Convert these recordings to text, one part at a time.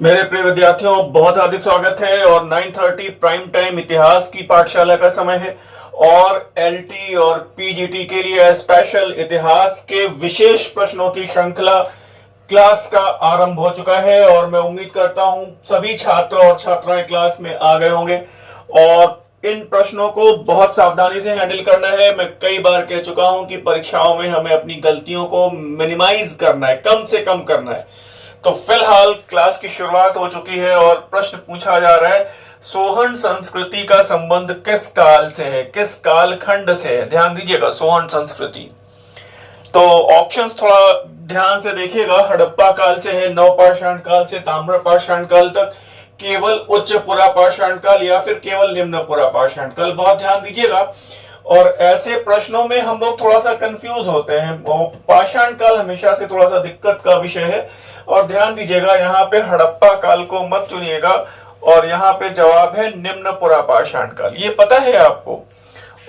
मेरे प्रिय विद्यार्थियों, बहुत हार्दिक स्वागत है। और 9:30 प्राइम टाइम इतिहास की पाठशाला का समय है और एलटी और पीजीटी के लिए स्पेशल इतिहास के विशेष प्रश्नों की श्रृंखला क्लास का आरंभ हो चुका है। और मैं उम्मीद करता हूं सभी छात्र और छात्राएं क्लास में आ गए होंगे और इन प्रश्नों को बहुत सावधानी से हैंडल करना है। मैं कई बार कह चुका हूं कि परीक्षाओं में हमें अपनी गलतियों को मिनिमाइज करना है, कम से कम करना है। तो फिलहाल क्लास की शुरुआत हो चुकी है और प्रश्न पूछा जा रहा है, सोहन संस्कृति का संबंध किस काल से है, किस कालखंड से है। ध्यान दीजिएगा, सोहन संस्कृति। तो ऑप्शंस थोड़ा ध्यान से देखिएगा। हड़प्पा काल से है, नवपाषाण काल से ताम्र पाषाण काल तक, केवल उच्च पुरापाषाण काल या फिर केवल निम्न पुरापाषाण काल। बहुत ध्यान दीजिएगा। और ऐसे प्रश्नों में हम लोग थोड़ा सा कंफ्यूज होते हैं। पाषाण काल हमेशा से थोड़ा सा दिक्कत का विषय है। और ध्यान दीजिएगा, यहाँ पे हड़प्पा काल को मत चुनिएगा और यहाँ पे जवाब है निम्न पुरापाषाण काल। ये पता है आपको।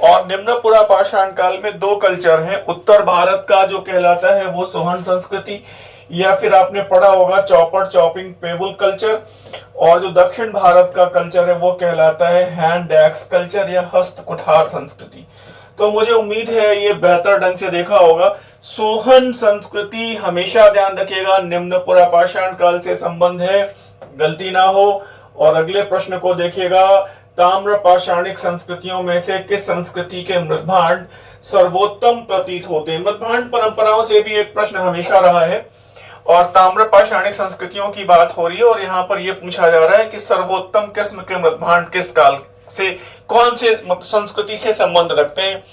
और निम्न पुरापाषाण काल में दो कल्चर हैं। उत्तर भारत का जो कहलाता है वो सोहन संस्कृति, या फिर आपने पढ़ा होगा चॉपर चॉपिंग पेबुल कल्चर। और जो दक्षिण भारत का कल्चर है वो कहलाता है हैंड एक्स कल्चर या हस्त कुठार संस्कृति। तो मुझे उम्मीद है ये बेहतर ढंग से देखा होगा। सोहन संस्कृति हमेशा ध्यान रखिएगा निम्न पुरापाषाण काल से संबंध है, गलती ना हो। और अगले प्रश्न को देखिएगा, ताम्र पाषाणिक संस्कृतियों में से किस संस्कृति के मृदभांड सर्वोत्तम प्रतीत होते हैं। मृदभांड परंपराओं से भी एक प्रश्न हमेशा रहा है और ताम्र पाषाणिक संस्कृतियों की बात हो रही है और यहाँ पर यह पूछा जा रहा है कि सर्वोत्तम किस्म के मृदभांड किस काल से, कौन से संस्कृति से संबंध रखते हैं।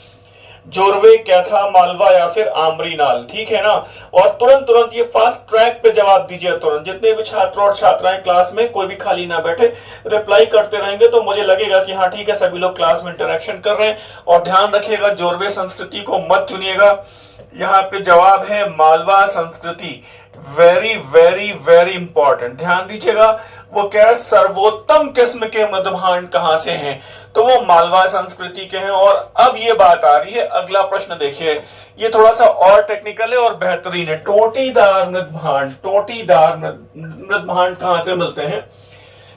जोरवे, कैथा, मालवा या फिर आम्रीनाल। ठीक है ना। और तुरंत तुरंत ये फास्ट ट्रैक पे जवाब दीजिए तुरंत। जितने भी छात्र और छात्राएं क्लास में, कोई भी खाली ना बैठे, रिप्लाई करते रहेंगे तो मुझे लगेगा कि हाँ ठीक है, सभी लोग क्लास में इंटरेक्शन कर रहे हैं। और ध्यान रखिएगा, जोरवे संस्कृति को मत चुनिएगा। यहाँ पे जवाब है मालवा संस्कृति। वेरी वेरी वेरी इंपॉर्टेंट, ध्यान दीजिएगा। वो कह रहा है सर्वोत्तम किस्म के मृदभांड कहां से हैं, तो वो मालवा संस्कृति के हैं। और अब ये बात आ रही है, अगला प्रश्न देखिए, ये थोड़ा सा और टेक्निकल है और बेहतरीन है। टोटीदार मृदभांड, टोटीदार मृदभांड कहां से मिलते हैं।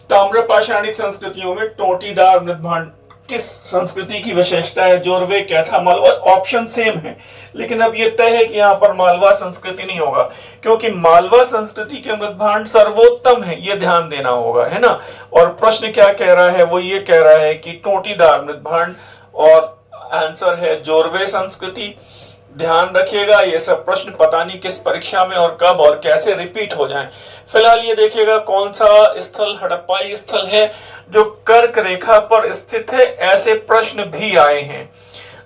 ताम्र पाषाणिक संस्कृतियों में टोटीदार मृदभांड किस संस्कृति की विशेषता है। जोरवे, कैथा, मालवा। ऑप्शन सेम है, लेकिन अब यह तय है कि यहां पर मालवा संस्कृति नहीं होगा, क्योंकि मालवा संस्कृति के मृदभांड सर्वोत्तम है, यह ध्यान देना होगा, है ना। और प्रश्न क्या कह रहा है, वो ये कह रहा है कि टोटीदार मृदभांड, और आंसर है जोरवे संस्कृति। ध्यान रखिएगा, ये सब प्रश्न पता नहीं किस परीक्षा में और कब और कैसे रिपीट हो जाएं। फिलहाल ये देखिएगा कौन सा स्थल हड़प्पाई स्थल है जो कर्क रेखा पर स्थित है। ऐसे प्रश्न भी आए हैं,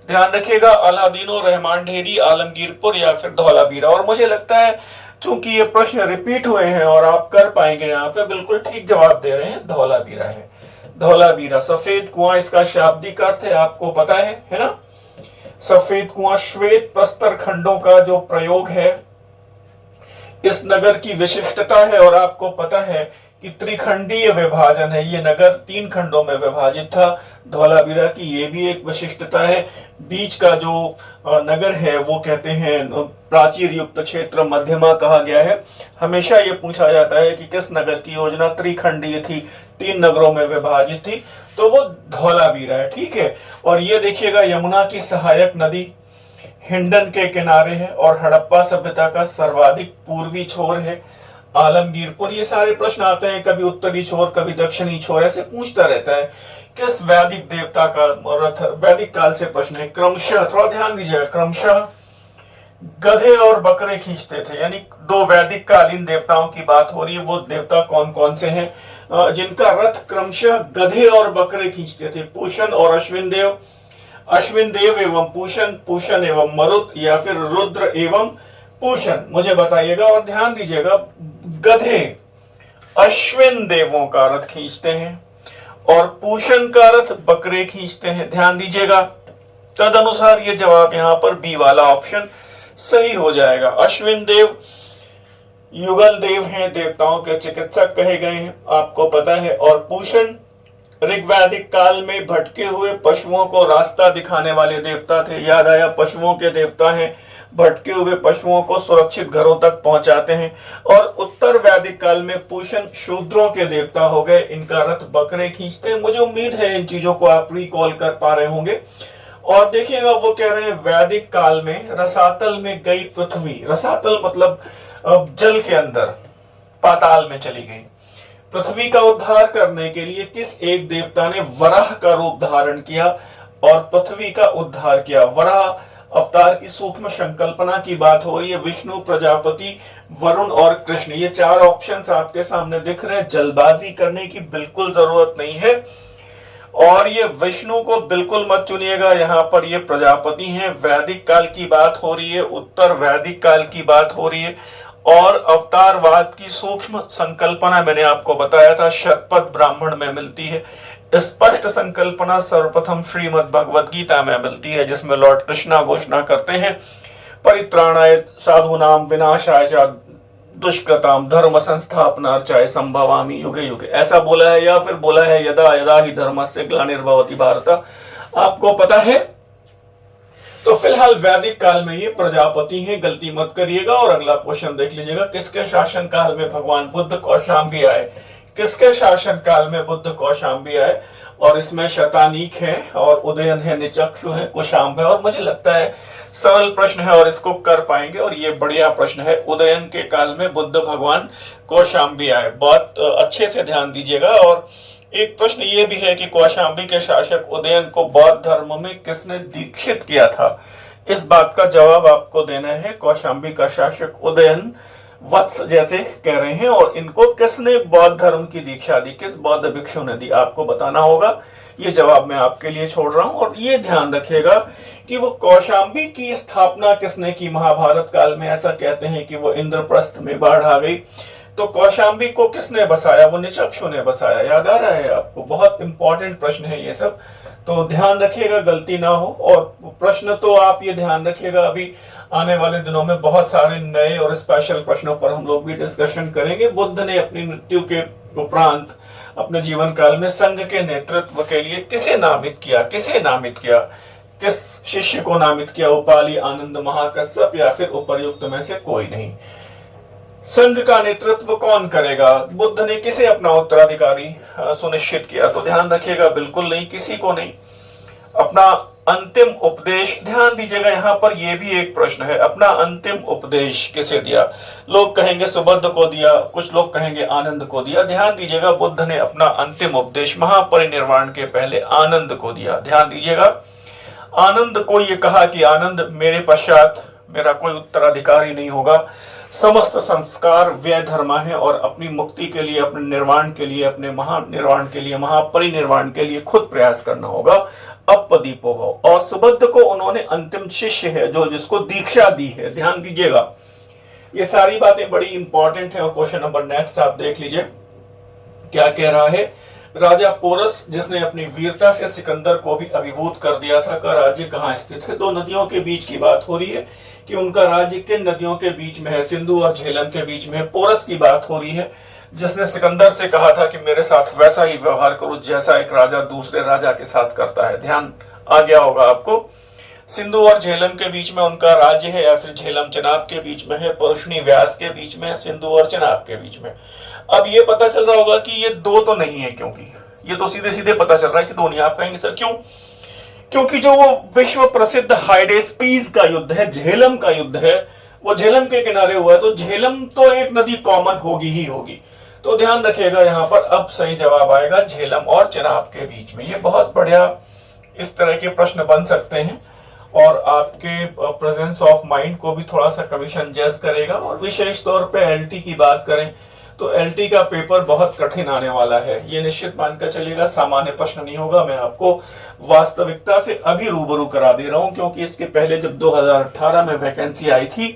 ध्यान रखिएगा। अलादीनो, रहमान ढेरी, आलमगीरपुर या फिर धौलावीरा। और मुझे लगता है चूंकि ये प्रश्न रिपीट हुए हैं और आप कर पाएंगे, यहाँ पे बिल्कुल ठीक जवाब दे रहे हैं, धौलावीरा है। धौलावीरा, सफेद कुआं इसका शाब्दिक अर्थ है, आपको पता है ना। सफेद कुआं श्वेत प्रस्तर खंडों का जो प्रयोग है, इस नगर की विशिष्टता है। और आपको पता है कि त्रिखंडीय विभाजन है, ये नगर 3 खंडों में विभाजित था। धौलावीरा की ये भी एक विशिष्टता है। बीच का जो नगर है वो कहते हैं प्राचीर युक्त क्षेत्र मध्यमा कहा गया है। हमेशा ये पूछा जाता है कि किस नगर की योजना त्रिखंडीय थी, 3 नगरों में विभाजित थी, तो वो धौलावीरा है। ठीक है। और ये देखिएगा, यमुना की सहायक नदी हिंडन के किनारे है और हड़प्पा सभ्यता का सर्वाधिक पूर्वी छोर है आलमगीरपुर। ये सारे प्रश्न आते हैं, कभी उत्तरी छोर कभी दक्षिणी छोर, ऐसे पूछता रहता है। किस वैदिक देवता का रथ, वैदिक काल से प्रश्न है। क्रमशः, थोड़ा ध्यान दीजिएगा, क्रमशः गधे और बकरे खींचते थे, यानी 2 वैदिक कालीन देवताओं की बात हो रही है। वो देवता कौन कौन से हैं जिनका रथ क्रमशः गधे और बकरे खींचते थे। पूषण और अश्विन देव, अश्विन देव एवं पूषण, पूषण एवं मरुत या फिर रुद्र एवं पूषण, मुझे बताइएगा। और ध्यान दीजिएगा, गधे अश्विन देवों का रथ खींचते हैं और पूषण का रथ बकरे खींचते हैं, ध्यान दीजिएगा। तद अनुसार ये जवाब यहाँ पर बी वाला ऑप्शन सही हो जाएगा। अश्विन देव युगल देव हैं, देवताओं के चिकित्सक कहे गए हैं, आपको पता है। और पूषण ऋग्वैदिक काल में भटके हुए पशुओं को रास्ता दिखाने वाले देवता थे। याद आया, पशुओं के देवता हैं, भटके हुए पशुओं को सुरक्षित घरों तक पहुंचाते हैं। और उत्तर उत्तर वैदिक काल में पूषण शूद्रों के देवता हो गए। इनका रथ बकरे खींचते हैं। मुझे उम्मीद है इन चीजों को आप रिकॉल कर पा रहे होंगे। और देखिएगा वो कह रहे हैं वैदिक काल में रसातल में गई पृथ्वी। रसातल मतलब जल के अंदर, पाताल में चली गई। पृथ्वी का उद्धार करने के लिए किस एक देवता ने वराह का रूप धारण किया और पृथ्वी का उद्धार किया? वराह अवतार की सूक्ष्म संकल्पना की बात हो रही है। विष्णु, प्रजापति, वरुण और कृष्ण, ये चार ऑप्शंस आपके सामने दिख रहे हैं। जल्दबाजी करने की बिल्कुल जरूरत नहीं है। और ये विष्णु को बिल्कुल मत चुनिएगा, यहाँ पर ये प्रजापति हैं। वैदिक काल की बात हो रही है, उत्तर वैदिक काल की बात हो रही है। और अवतारवाद की सूक्ष्म संकल्पना मैंने आपको बताया था, शतपथ ब्राह्मण में मिलती है। स्पष्ट संकल्पना सर्वप्रथम श्रीमद् भगवद गीता में मिलती है, जिसमें लॉर्ड कृष्णा घोषणा करते हैं परित्राणाय साधूनाम विनाशाय च दुष्कृताम धर्म संस्थापनार्चाय संभवामि युगे युगे, ऐसा बोला है। या फिर बोला है यदा यदा ही धर्मस्य ग्लानिर्भवति भारत। आपको पता है। तो फिलहाल वैदिक काल में ये प्रजापति हैं, गलती मत करिएगा। और अगला क्वेश्चन देख लीजिएगा, किसके शासन काल में भगवान बुद्ध कौशाम्बी आए? किसके शासन काल में बुद्ध कौशाम्बी आए? और इसमें शतानीक है और उदयन है, निचक्षु है, कुशाम्ब है। और मुझे लगता है सरल प्रश्न है और इसको कर पाएंगे। और ये बढ़िया प्रश्न है। उदयन के काल में बुद्ध भगवान कौशाम्बी आए। बहुत अच्छे से ध्यान दीजिएगा। और एक प्रश्न ये भी है कि कौशाम्बी के शासक उदयन को बौद्ध धर्म में किसने दीक्षित किया था? इस बात का जवाब आपको देना है। कौशाम्बी का शासक उदयन वत्स जैसे कह रहे हैं। और इनको किसने बौद्ध धर्म की दीक्षा दी? किस बौद्ध भिक्षु ने दी? आपको बताना होगा। ये जवाब मैं आपके लिए छोड़ रहा हूं। और ये ध्यान रखिएगा कि वो कौशाम्बी की स्थापना किसने की? महाभारत काल में ऐसा कहते हैं कि वो इंद्रप्रस्थ में बाढ़ आ गई, तो कौशाम्बी को किसने बसाया? वो निचक्षु ने बसाया। याद आ रहा है आपको? बहुत इंपॉर्टेंट प्रश्न है ये सब, तो ध्यान रखिएगा, गलती ना हो। और प्रश्न तो आप ये ध्यान रखिएगा, अभी आने वाले दिनों में बहुत सारे नए और स्पेशल प्रश्नों पर हम लोग भी डिस्कशन करेंगे। बुद्ध ने अपनी मृत्यु के उपरांत अपने जीवन काल में संघ के नेतृत्व के लिए किसे नामित किया? किसे नामित किया? किस शिष्य को नामित किया? उपाली, आनंद, महाकश्यप या फिर उपर्युक्त में से कोई नहीं। संघ का नेतृत्व कौन करेगा? बुद्ध ने किसे अपना उत्तराधिकारी सुनिश्चित किया? तो ध्यान रखिएगा, बिल्कुल नहीं, किसी को नहीं। अपना अंतिम उपदेश, ध्यान दीजिएगा, यहां पर यह भी एक प्रश्न है। अपना अंतिम उपदेश किसे दिया? लोग कहेंगे सुबुद्ध को दिया, कुछ लोग कहेंगे आनंद को दिया। ध्यान दीजिएगा, बुद्ध ने अपना अंतिम उपदेश महापरिनिर्वाण के पहले आनंद को दिया। ध्यान दीजिएगा, आनंद को यह कहा कि आनंद, मेरे पश्चात मेरा कोई उत्तराधिकारी नहीं होगा। समस्त संस्कार व्यय धर्म है और अपनी मुक्ति के लिए, अपने निर्वाण के लिए, अपने महानिर्वाण के लिए, महापरिनिर्वाण के लिए खुद प्रयास करना होगा। अपदीपो भव। और सुबुद्ध को उन्होंने अंतिम शिष्य है जो जिसको दीक्षा दी है। ध्यान दीजिएगा, ये सारी बातें बड़ी इंपॉर्टेंट है। और क्वेश्चन नंबर नेक्स्ट आप देख लीजिए क्या कह रहा है। राजा पोरस, जिसने अपनी वीरता से सिकंदर को भी अभिभूत कर दिया था, का राज्य कहाँ स्थित है? दो नदियों के बीच की बात हो रही है कि उनका राज्य किन नदियों के बीच में है? सिंधु और झेलम के बीच में। पोरस की बात हो रही है, जिसने सिकंदर से कहा था कि मेरे साथ वैसा ही व्यवहार करो जैसा एक राजा दूसरे राजा के साथ करता है। ध्यान आ गया होगा आपको। सिंधु और झेलम के बीच में उनका राज्य है, या फिर झेलम चनाब के बीच में है, परुष्णी व्यास के बीच में, सिंधु और चनाब के बीच में। अब ये पता चल रहा होगा कि ये दो तो नहीं है, क्योंकि ये तो सीधे सीधे पता चल रहा है कि दो नहीं। आप कहेंगे सर क्यों? क्योंकि जो वो विश्व प्रसिद्ध हाइडेस्पीस का युद्ध है, झेलम का युद्ध है, वो झेलम के किनारे हुआ है। तो झेलम तो एक नदी कॉमन होगी ही होगी। तो ध्यान रखिएगा, यहां पर अब सही जवाब आएगा झेलम और चनाब के बीच में। ये बहुत बढ़िया इस तरह के प्रश्न बन सकते हैं और आपके प्रेजेंस ऑफ माइंड को भी थोड़ा सा कमीशन जज करेगा। और विशेष तौर पे एलटी की बात करें तो एलटी का पेपर बहुत कठिन आने वाला है, ये निश्चित मानकर चलिएगा। सामान्य प्रश्न नहीं होगा। मैं आपको वास्तविकता से अभी रूबरू करा दे रहा हूं, क्योंकि इसके पहले जब 2018 में वैकेंसी आई थी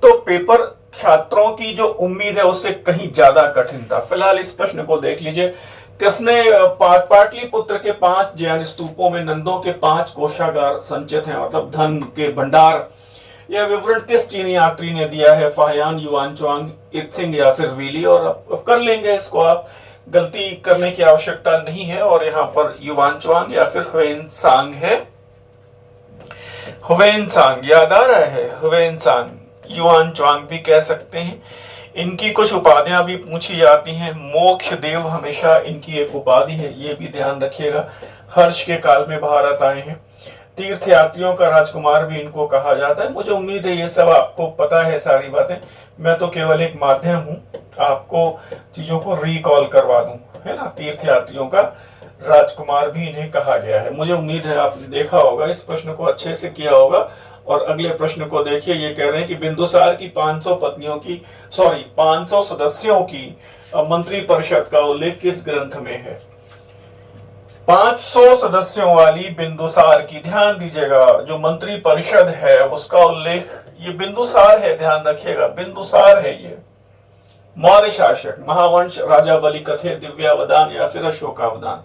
तो पेपर छात्रों की जो उम्मीद है उससे कहीं ज्यादा कठिन था। फिलहाल इस प्रश्न को देख लीजिए। किसने पाटलिपुत्र के 5 जैन स्तूपों में नंदों के 5 कोषागार संचित हैं, मतलब धन के भंडार? यह विवरण किस चीनी यात्री ने दिया है? फाहियान, युआनचांग, इत्सिंग या फिर वीली? और अब कर लेंगे इसको, आप गलती करने की आवश्यकता नहीं है। और यहाँ पर युआनचांग या फिर ह्वेनसांग है। ह्वेनसांग याद आ रहा है? ह्वेनसांग, युआनचांग भी कह सकते हैं। इनकी कुछ उपाधियां भी पूछी जाती हैं। मोक्ष देव हमेशा इनकी एक उपाधि है, ये भी ध्यान रखिएगा। हर्ष के काल में भारत आए हैं। तीर्थ यात्रियों का राजकुमार भी इनको कहा जाता है। मुझे उम्मीद है ये सब आपको पता है सारी बातें। मैं तो केवल एक माध्यम हूँ, आपको चीजों को रिकॉल करवा दूं, है ना। तीर्थ यात्रियों का राजकुमार भी इन्हें कहा गया है। मुझे उम्मीद है आपने देखा होगा, इस प्रश्न को अच्छे से किया होगा। और अगले प्रश्न को देखिए, ये कह रहे हैं कि बिंदुसार की 500 सदस्यों की मंत्री परिषद का उल्लेख किस ग्रंथ में है। 500 सदस्यों वाली बिंदुसार की, ध्यान दीजिएगा, जो मंत्री परिषद है उसका उल्लेख ये बिंदुसार है, ध्यान रखिएगा, बिंदुसार है ये। मौर्य शासक, महावंश, राजा बलि कथे, दिव्यावदान या फिर अशोकावदान।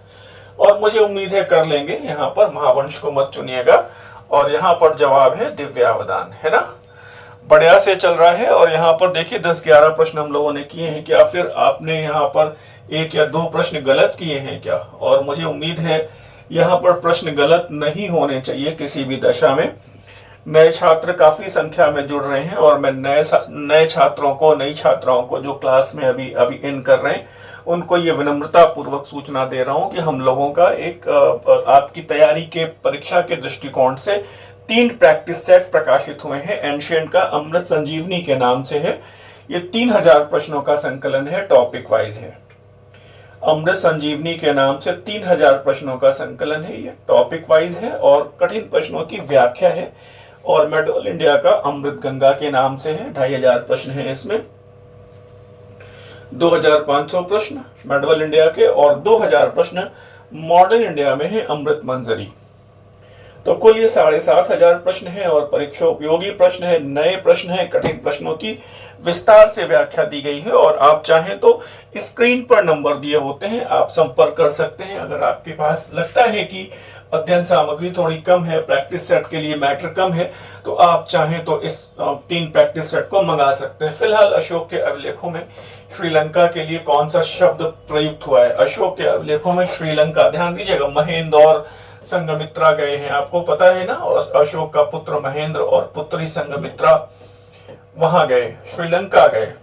और मुझे उम्मीद है कर लेंगे, यहाँ पर महावंश को मत चुनिएगा। और यहाँ पर जवाब है दिव्यावदान, है ना। बढ़िया से चल रहा है। और यहाँ पर देखिए 10-11 प्रश्न हम लोगों ने किए हैं। क्या फिर आपने यहाँ पर 1 या 2 प्रश्न गलत किए हैं क्या। और मुझे उम्मीद है यहाँ पर प्रश्न गलत नहीं होने चाहिए किसी भी दशा में। नए छात्र काफी संख्या में जुड़ रहे हैं और मैं नए छात्रों को, नई छात्राओं को जो क्लास में अभी इन कर रहे हैं, उनको ये विनम्रता पूर्वक सूचना दे रहा हूं कि हम लोगों का एक आपकी तैयारी के परीक्षा के दृष्टिकोण से 3 प्रैक्टिस सेट प्रकाशित हुए हैं। एंशिएंट का अमृत संजीवनी के नाम से है। ये 3000 प्रश्नों का संकलन है, टॉपिक वाइज है। अमृत संजीवनी के नाम से 3000 प्रश्नों का संकलन है, ये टॉपिक वाइज है और कठिन प्रश्नों की व्याख्या है। और मेडल इंडिया का अमृत गंगा के नाम से है। 2500 प्रश्न है इसमें, 2500 प्रश्न मेडल इंडिया के और 2000 प्रश्न मॉडर्न इंडिया में है अमृत मंजरी। तो कुल ये 7500 प्रश्न है और परीक्षा उपयोगी प्रश्न है, नए प्रश्न है, कठिन प्रश्नों की विस्तार से व्याख्या दी गई है। और आप चाहें तो स्क्रीन पर नंबर दिए होते हैं, आप संपर्क कर सकते हैं। अगर आपके पास लगता है कि अध्ययन सामग्री थोड़ी कम है, प्रैक्टिस सेट के लिए मैटर कम है, तो आप चाहें तो इस 3 प्रैक्टिस सेट को मंगा सकते हैं। फिलहाल अशोक के अभिलेखों में श्रीलंका के लिए कौन सा शब्द प्रयुक्त हुआ है। अशोक के अभिलेखों में श्रीलंका, ध्यान दीजिएगा, महेंद्र और संघमित्रा गए हैं, आपको पता है ना। और अशोक का पुत्र महेंद्र और पुत्री संघमित्रा वहां गए, श्रीलंका गए।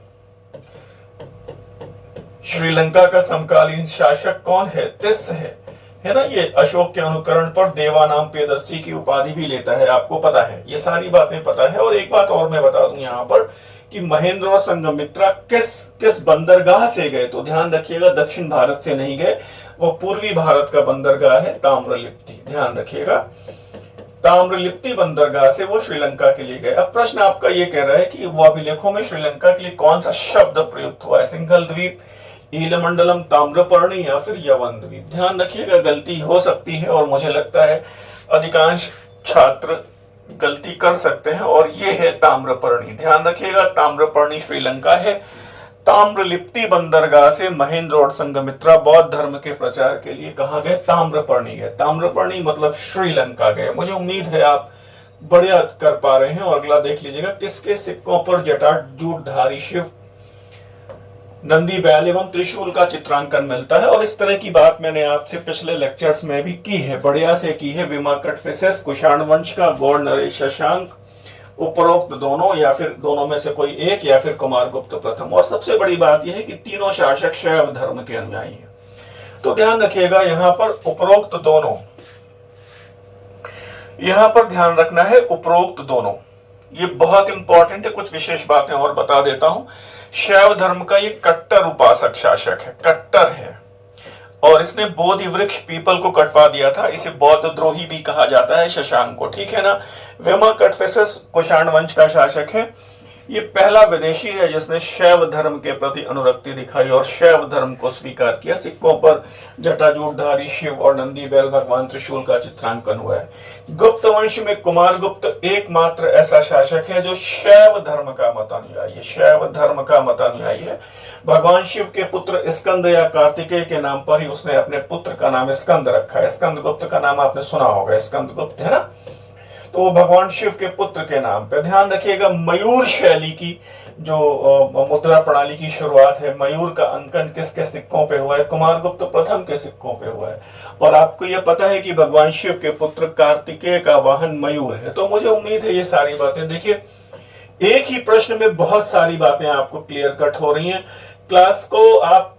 श्रीलंका का समकालीन शासक कौन है, तिस्स है ना। ये अशोक के अनुकरण पर देवानाम पेदस्सी की उपाधि भी लेता है, आपको पता है, ये सारी बातें पता है। और एक बात और मैं बता दूं यहाँ पर कि महेंद्र और संघमित्रा किस बंदरगाह से गए, तो ध्यान रखिएगा दक्षिण भारत से नहीं गए, वो पूर्वी भारत का बंदरगाह है ताम्रलिप्ति, ध्यान रखिएगा, ताम्रलिप्ति बंदरगाह से वो श्रीलंका के लिए गए। अब प्रश्न आपका ये कह रहा है कि वो अभिलेखों में श्रीलंका के लिए कौन सा शब्द प्रयुक्त हुआ है। सिंघल द्वीप, ईलमंडलम, ताम्रपर्णी या फिर यवन द्वीप। ध्यान रखिएगा गलती हो सकती है और मुझे लगता है अधिकांश छात्र गलती कर सकते हैं, और ये है ताम्रपर्णी। ध्यान रखिएगा ताम्रपर्णी श्रीलंका है। ताम्रलिप्ति बंदरगाह से महेंद्र और संघमित्रा बौद्ध धर्म के प्रचार के लिए कहा गए, ताम्रपर्णी गए। ताम्रपर्णी मतलब श्रीलंका गए। मुझे उम्मीद है आप बढ़िया कर पा रहे हैं। और अगला देख लीजिएगा, किसके सिक्कों पर जटाजूटधारी शिव, नंदी, बैल एवं त्रिशूल का चित्रांकन मिलता है। और इस तरह की बात मैंने आपसे पिछले लेक्चर्स में भी की है, बढ़िया से की है। विमा कटफिसेस, कुषाण वंश का, गौड़ नरेश शशांक, उपरोक्त दोनों या फिर दोनों में से कोई एक, या फिर कुमारगुप्त प्रथम। और सबसे बड़ी बात यह है कि तीनों शासक शैव धर्म के अनुयायी हैं। तो ध्यान रखिएगा यहाँ पर उपरोक्त दोनों, यहाँ पर ध्यान रखना है उपरोक्त दोनों, ये बहुत इंपॉर्टेंट है। कुछ विशेष बातें और बता देता हूं। शैव धर्म का ये कट्टर उपासक शासक है, कट्टर है, और इसने बोधि वृक्ष पीपल को कटवा दिया था। इसे बौद्ध द्रोही भी कहा जाता है शशांक को, ठीक है ना। विमा कटफिसेस कुषाण वंश का शासक है। ये पहला विदेशी है जिसने शैव धर्म के प्रति अनुरक्ति दिखाई और शैव धर्म को स्वीकार किया। सिक्कों पर जटाजूटधारी शिव और नंदी, बैल, भगवान त्रिशूल का चित्रांकन हुआ है। गुप्त वंश में कुमारगुप्त एकमात्र ऐसा शासक है जो शैव धर्म का मतानुयायी है, शैव धर्म का मतानुयायी है। भगवान शिव के पुत्र स्कंद या कार्तिकेय के नाम पर ही उसने अपने पुत्र का नाम स्कंद रखा है। स्कंद गुप्त का नाम आपने सुना होगा, स्कंद गुप्त, है ना। तो भगवान शिव के पुत्र के नाम पे। ध्यान रखिएगा मयूर शैली की जो मुद्रा प्रणाली की शुरुआत है, मयूर का अंकन किसके सिक्कों पे हुआ है, कुमारगुप्त प्रथम के सिक्कों पे हुआ है। और आपको यह पता है कि भगवान शिव के पुत्र कार्तिकेय का वाहन मयूर है। तो मुझे उम्मीद है ये सारी बातें, देखिए एक ही प्रश्न में बहुत सारी बातें आपको क्लियर कट हो रही हैं। क्लास को आप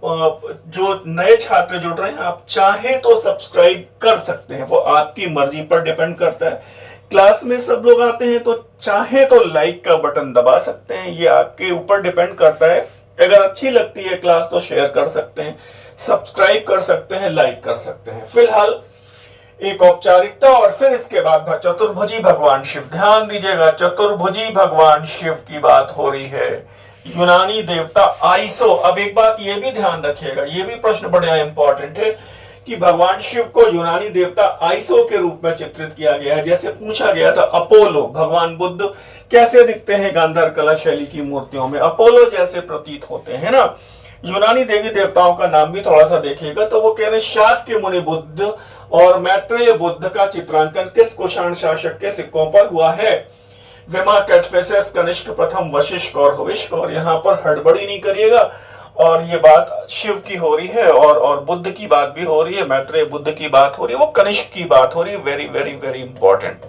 जो नए छात्र जुड़ रहे हैं, आप चाहें तो सब्सक्राइब कर सकते हैं, वो आपकी मर्जी पर डिपेंड करता है। क्लास में सब लोग आते हैं तो चाहे तो लाइक का बटन दबा सकते हैं, ये आपके ऊपर डिपेंड करता है। अगर अच्छी लगती है क्लास तो शेयर कर सकते हैं, सब्सक्राइब कर सकते हैं, लाइक कर सकते हैं। फिलहाल एक औपचारिकता और फिर इसके बाद चतुर्भुजी भगवान शिव। ध्यान दीजिएगा, चतुर्भुजी भगवान शिव की बात हो रही है। यूनानी देवता आइसो। अब एक बात ये भी ध्यान रखिएगा, ये भी प्रश्न बड़ा इंपॉर्टेंट है कि भगवान शिव को यूनानी देवता आइसो के रूप में चित्रित किया गया है। जैसे पूछा गया था अपोलो, भगवान बुद्ध कैसे दिखते हैं गांधार कला शैली की मूर्तियों में? अपोलो जैसे प्रतीत होते हैं ना। यूनानी देवी देवताओं का नाम भी थोड़ा सा देखिएगा तो वो कह रहे शाक्य मुनि बुद्ध और मैत्रेय बुद्ध का चित्रांकन किस कुषाण शासक के सिक्कों पर हुआ है? विमा, कैटफेसेस, कनिष्क प्रथम, वशिष्ठ और हुविष्क। और यहाँ पर हड़बड़ी नहीं करिएगा, और ये बात शिव की हो रही है और बुद्ध की बात भी हो रही है, मैत्रेय बुद्ध की बात हो रही है, वो कनिष्क की बात हो रही है। Very very very important.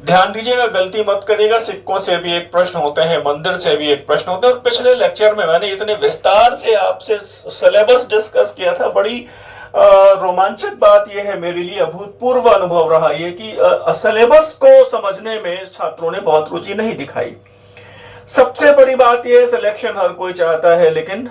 ध्यान दीजिएगा, गलती मत करिएगा। सिक्कों से भी एक प्रश्न होते हैं, मंदिर से भी एक प्रश्न होता है। और पिछले लेक्चर में मैंने इतने विस्तार से आपसे सिलेबस डिस्कस किया था। बड़ी रोमांचक बात यह है, मेरे लिए अभूतपूर्व अनुभव रहा ये कि सिलेबस को समझने में छात्रों ने बहुत रुचि नहीं दिखाई। सबसे बड़ी बात यह, सिलेक्शन हर कोई चाहता है, लेकिन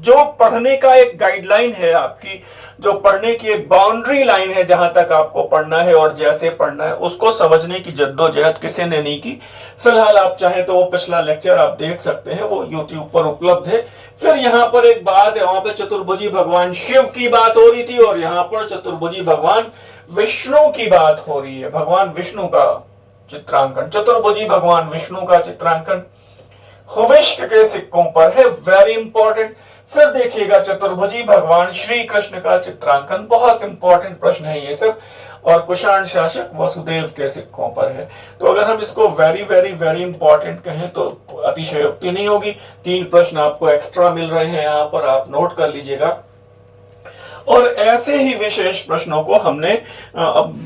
जो पढ़ने का एक गाइडलाइन है, आपकी जो पढ़ने की एक बाउंड्री लाइन है, जहां तक आपको पढ़ना है और जैसे पढ़ना है, उसको समझने की जद्दोजहद किसी ने नहीं की। फिलहाल आप चाहें तो वो पिछला लेक्चर आप देख सकते हैं, वो YouTube पर उपलब्ध है। फिर यहाँ पर एक बात है, वहां पर चतुर्भुजी भगवान शिव की बात हो रही थी और यहाँ पर चतुर्भुजी भगवान विष्णु की बात हो रही है। भगवान विष्णु का चित्रांकन, चतुर्भुजी भगवान विष्णु का चित्रांकन हुविष्क के सिक्कों पर है। Very important. फिर देखिएगा चतुर्भुजी भगवान श्री कृष्ण का चित्रांकन, बहुत इंपॉर्टेंट प्रश्न है ये सब, और कुषाण शासक वसुदेव के सिक्कों पर है। तो अगर हम इसको वेरी वेरी वेरी इंपॉर्टेंट कहें तो अतिशयोक्ति नहीं होगी। 3 प्रश्न आपको एक्स्ट्रा मिल रहे हैं, यहाँ पर आप नोट कर लीजिएगा। और ऐसे ही विशेष प्रश्नों को हमने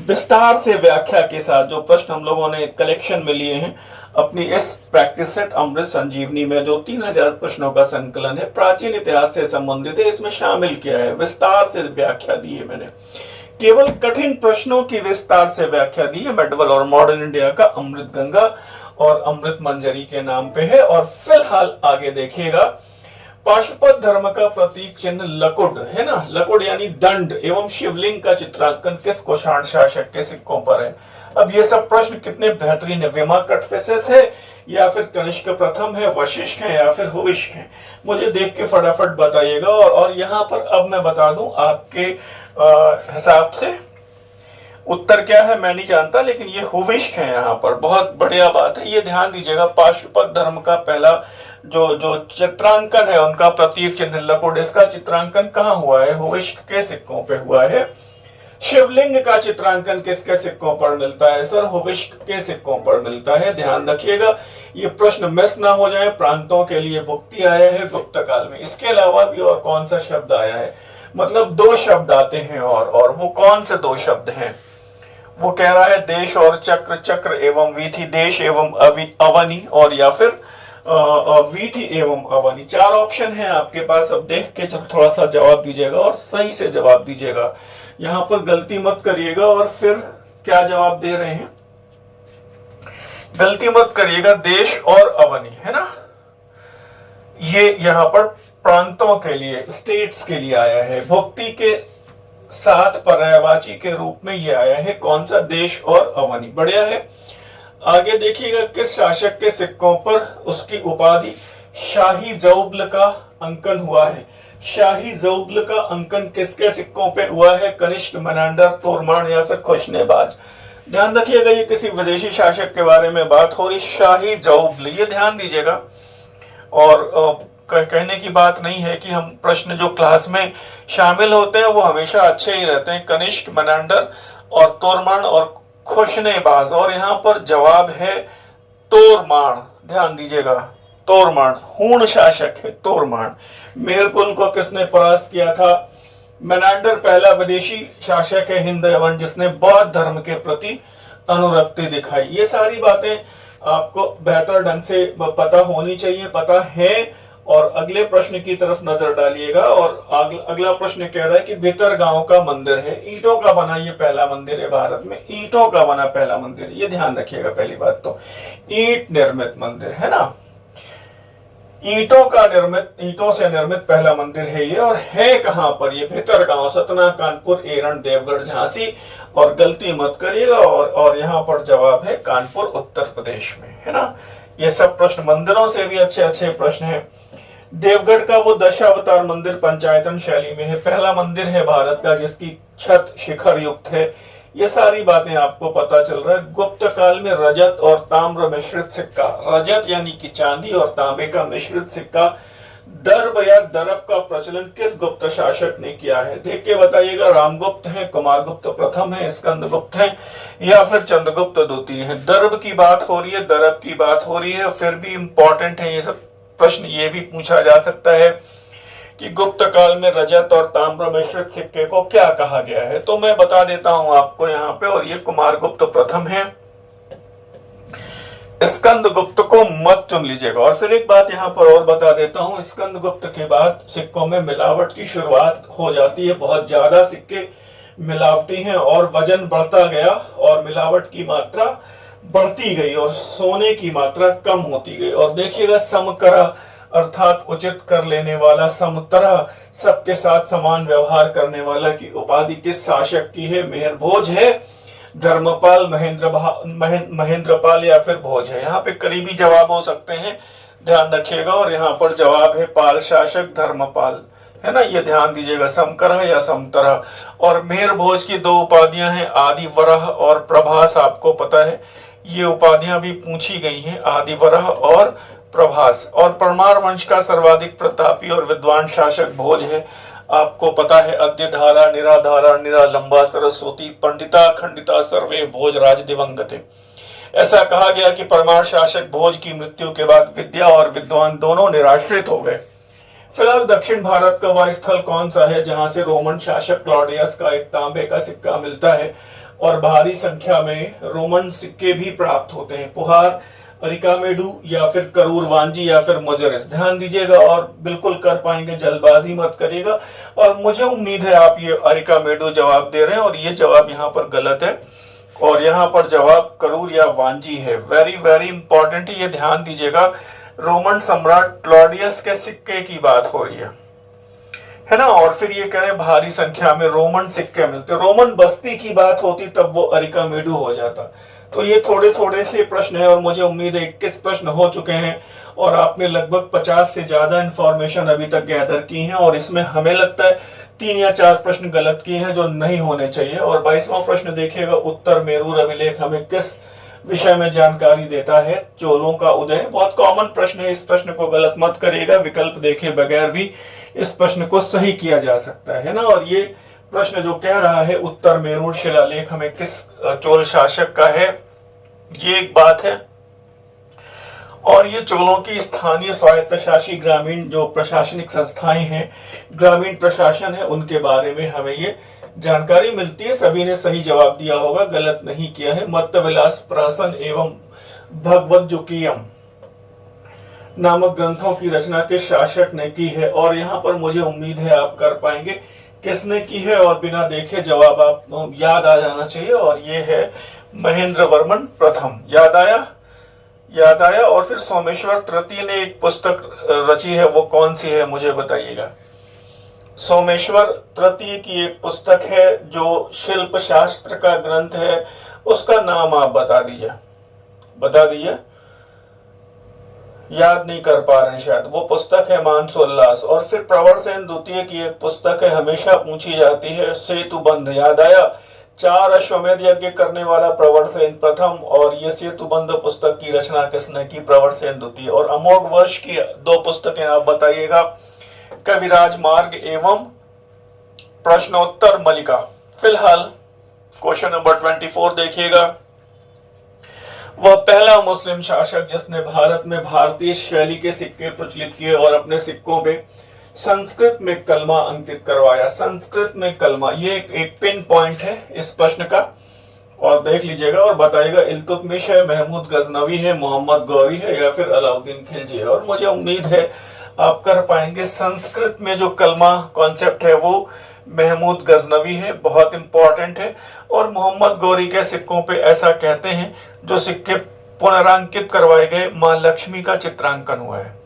विस्तार से व्याख्या के साथ, जो प्रश्न हम लोगों ने कलेक्शन में लिए हैं अपनी इस प्रैक्टिस सेट अमृत संजीवनी में, जो 3000 प्रश्नों का संकलन है, प्राचीन इतिहास से संबंधित है, इसमें शामिल किया है। विस्तार से व्याख्या दी है मैंने, केवल कठिन प्रश्नों की विस्तार से व्याख्या दी है। मेडवल और मॉडर्न इंडिया का अमृत गंगा और अमृत मंजरी के नाम पे है। और फिलहाल आगे देखिएगा, पाशुपत धर्म का प्रतीक चिन्ह लकुट है ना, लकुट यानी दंड एवं शिवलिंग का चित्रांकन किस कुषाण शासक के सिक्कों पर है? अब ये सब प्रश्न कितने बेहतरीन है। विमा कटफेसेस है या फिर कनिष्क प्रथम है, वशिष्ठ है या फिर हुविष्क है? मुझे देख के फटाफट बताइएगा। और यहाँ पर अब मैं बता दूं आपके हिसाब से उत्तर क्या है मैं नहीं जानता, लेकिन ये हुविष्क है। यहाँ पर बहुत बढ़िया बात है, ये ध्यान दीजिएगा। पाशुपत धर्म का पहला जो चित्रांकन है, उनका प्रतीक चिन्ह लकुट, इसका चित्रांकन कहाँ हुआ है? हुविष्क के सिक्कों पे हुआ है। शिवलिंग का चित्रांकन किसके सिक्कों पर मिलता है सर? हुविष्क के सिक्कों पर मिलता है। ध्यान रखिएगा, ये प्रश्न मिस ना हो जाए। प्रांतों के लिए भुक्ति आया है गुप्त काल में। इसके अलावा भी और कौन सा शब्द आया है? मतलब 2 शब्द आते हैं, और वो कौन से 2 शब्द हैं? वो कह रहा है देश और चक्र, चक्र एवं वीथी, देश एवं अवनी, और या फिर वीथी एवं अवनी। 4 ऑप्शन है आपके पास। अब देख के थोड़ा सा जवाब दीजिएगा और सही से जवाब दीजिएगा, यहाँ पर गलती मत करिएगा। और फिर क्या जवाब दे रहे हैं? गलती मत करिएगा, देश और अवनी है ना। ये यहाँ पर प्रांतों के लिए, स्टेट्स के लिए आया है। भुक्ति के साथ पर्यायवाची के रूप में ये आया है। कौन सा? देश और अवनी। बढ़िया है। आगे देखिएगा, किस शासक के सिक्कों पर उसकी उपाधि शाही जौबल का अंकन हुआ है? शाही जौबल का अंकन किसके सिक्कों पे हुआ है? कनिष्क, मेनांडर, तोरमान या फिर खुशनेबाज? ध्यान रखिएगा, ये किसी विदेशी शासक के बारे में बात हो रही। शाही जौबल, ये ध्यान दीजिएगा। और कहने की बात नहीं है कि हम प्रश्न जो क्लास में शामिल होते हैं वो हमेशा अच्छे ही रहते हैं। कनिष्क, मेनांडर और तोरमान और खुशनेबाज। और यहाँ पर जवाब है तोरमान। ध्यान दीजिएगा, तोरमान हूण शासक है। तोरमान। मेरकुल को किसने परास्त किया था? मेनांडर पहला विदेशी शासक है हिंद यवन, जिसने बौद्ध धर्म के प्रति अनुरक्ति दिखाई। ये सारी बातें आपको बेहतर ढंग से पता होनी चाहिए, पता है। और अगले प्रश्न की तरफ नजर डालिएगा। और अगला प्रश्न कह रहा है कि भीतर गांव का मंदिर है, ईंटों का बना ये पहला मंदिर है भारत में, ईंटों का बना पहला मंदिर, ये ध्यान रखिएगा। पहली बात तो ईंट निर्मित मंदिर है ना, ईंटों से निर्मित पहला मंदिर है ये। और है कहां पर ये? भीतर गांव, सतना, कानपुर, एरन, देवगढ़, झांसी। और गलती मत करिएगा। और यहाँ पर जवाब है कानपुर, उत्तर प्रदेश में, है ना। ये सब प्रश्न मंदिरों से भी अच्छे अच्छे प्रश्न हैं। देवगढ़ का वो दशावतार मंदिर पंचायतन शैली में है, पहला मंदिर है भारत का जिसकी छत शिखर युक्त है। ये सारी बातें आपको पता चल रहा है। गुप्त काल में रजत और ताम्र मिश्रित सिक्का, रजत यानी कि चांदी और तांबे का मिश्रित सिक्का, दर्भ या दरब का प्रचलन किस गुप्त शासक ने किया है? देख के बताइएगा। रामगुप्त है, कुमारगुप्त प्रथम है, स्कंदगुप्त है, या फिर चंद्रगुप्त द्वितीय है। दर्भ की बात हो रही है, दरब की बात हो रही है। फिर भी इंपॉर्टेंट है ये सब प्रश्न। ये भी पूछा जा सकता है कि गुप्त काल में रजत और ताम्र मिश्रित सिक्के को क्या कहा गया है? तो मैं बता देता हूं आपको यहाँ पे, और ये कुमारगुप्त प्रथम है। स्कंदगुप्त को मत चुन लीजिएगा। और फिर एक बात यहाँ पर और बता देता हूँ, स्कंदगुप्त के बाद सिक्कों में मिलावट की शुरुआत हो जाती है। बहुत ज्यादा सिक्के मिलावटी हैं और वजन बढ़ता गया और मिलावट की मात्रा बढ़ती गई और सोने की मात्रा कम होती गई। और देखिएगा, समकरा अर्थात उचित कर लेने वाला, समतरह सबके साथ समान व्यवहार करने वाला की उपाधि किस शासक की है? मेहर भोज है, धर्मपाल, महेंद्रपाल या फिर भोज है? यहाँ पे करीबी जवाब हो सकते हैं, ध्यान रखिएगा। और यहाँ पर जवाब है पाल शासक, धर्मपाल, है ना। ये ध्यान दीजिएगा, समकरह या समतरह। और मेहर भोज की दो उपाधियां हैं, आदिवरह और प्रभास। आपको पता है ये उपाधियां भी पूछी गई हैं, आदिवरह और प्रभास। और परमार वंश का सर्वाधिक प्रतापी और विद्वान शासक भोज है। आपको पता है, अद्यधारा, निराधारा, निरालंबा, सरस्वती, पंडिता, खंडिता, सर्वे भोज राज दिवंगते। ऐसा कहा गया कि परमार शासक भोज की मृत्यु के बाद विद्या और विद्वान दोनों निराश्रित हो गए। फिलहाल दक्षिण भारत का वह स्थल कौन सा है जहां से रोमन शासक क्लॉडियस का एक तांबे का सिक्का मिलता है और भारी संख्या में रोमन सिक्के भी प्राप्त होते हैं? पुहार, अरिकामेडू, या फिर करूर वांजी, या फिर मुजरिस? ध्यान दीजिएगा और बिल्कुल कर पाएंगे, जल्दबाजी मत करिएगा। और मुझे उम्मीद है आप ये अरिकामेडू जवाब दे रहे हैं और ये जवाब यहाँ पर गलत है। और यहाँ पर जवाब करूर या वांजी है। वेरी वेरी इंपॉर्टेंट है, ये ध्यान दीजिएगा। रोमन सम्राट क्लॉडियस के सिक्के की बात हो रही है ना। और फिर ये कह रहे हैं भारी संख्या में रोमन सिक्के मिलते। रोमन बस्ती की बात होती तब वो अरिकामेडू हो जाता। तो ये थोड़े थोड़े से प्रश्न है और मुझे उम्मीद है 21 प्रश्न हो चुके हैं और आपने लगभग 50 से ज्यादा इंफॉर्मेशन अभी तक गैदर की है। और इसमें हमें लगता है 3 या 4 प्रश्न गलत किए हैं जो नहीं होने चाहिए। और 22वां प्रश्न देखिएगा, उत्तर मेरूर अभिलेख हमें किस विषय में जानकारी देता है? चोलों का उदय। बहुत कॉमन प्रश्न है, इस प्रश्न को गलत मत करिएगा। विकल्प देखे बगैर भी इस प्रश्न को सही किया जा सकता है ना। और ये प्रश्न जो कह रहा है उत्तर मेरूर शिलालेख हमें किस चोल शासक का है, ये एक बात है। और ये चोलों की स्थानीय स्वायत्तशासी ग्रामीण जो प्रशासनिक संस्थाएं हैं, ग्रामीण प्रशासन है, उनके बारे में हमें ये जानकारी मिलती है। सभी ने सही जवाब दिया होगा, गलत नहीं किया है। मत्तविलास प्रासन एवं भगवद्जुकीयम नामक ग्रंथों की रचना किस शासक ने की है? और यहाँ पर मुझे उम्मीद है आप कर पाएंगे किसने की है, और बिना देखे जवाब आप याद आ जाना चाहिए। और ये है महेंद्र वर्मन प्रथम। याद आया। और फिर सोमेश्वर तृतीय ने एक पुस्तक रची है, वो कौन सी है मुझे बताइएगा। सोमेश्वर तृतीय की एक पुस्तक है जो शिल्प शास्त्र का ग्रंथ है, उसका नाम आप बता दीजिए। याद नहीं कर पा रहे हैं शायद। वो पुस्तक है मानसोल्लास। और फिर प्रवर सेन द्वितीय की एक पुस्तक है, हमेशा पूछी जाती है, सेतुबंध। याद आया, 4 अश्वमेध यज्ञ करने वाला प्रवर सेन प्रथम। और ये सेतुबंध पुस्तक की रचना किसने की? प्रवर सेन द्वितीय। और अमोघ वर्ष की 2 पुस्तकें आप बताइएगा, कविराज मार्ग एवं प्रश्नोत्तर मलिका। फिलहाल क्वेश्चन नंबर 24 देखिएगा। वह पहला मुस्लिम शासक जिसने भारत में भारतीय शैली के सिक्के प्रचलित किए और अपने सिक्कों पे संस्कृत में कलमा अंकित करवाया। संस्कृत में कलमा, ये एक पिन पॉइंट है इस प्रश्न का। और देख लीजिएगा और बताइएगा इल्तुतमिश है, महमूद गजनवी है, मोहम्मद गौरी है या फिर अलाउद्दीन खिलजी है। और मुझे उम्मीद है आप कर पाएंगे। संस्कृत में जो कलमा कॉन्सेप्ट है वो महमूद गजनवी है, बहुत इंपॉर्टेंट है। और मोहम्मद गौरी के सिक्कों पे ऐसा कहते हैं जो सिक्के पुनरांकित करवाए गए मां लक्ष्मी का चित्रांकन हुआ है।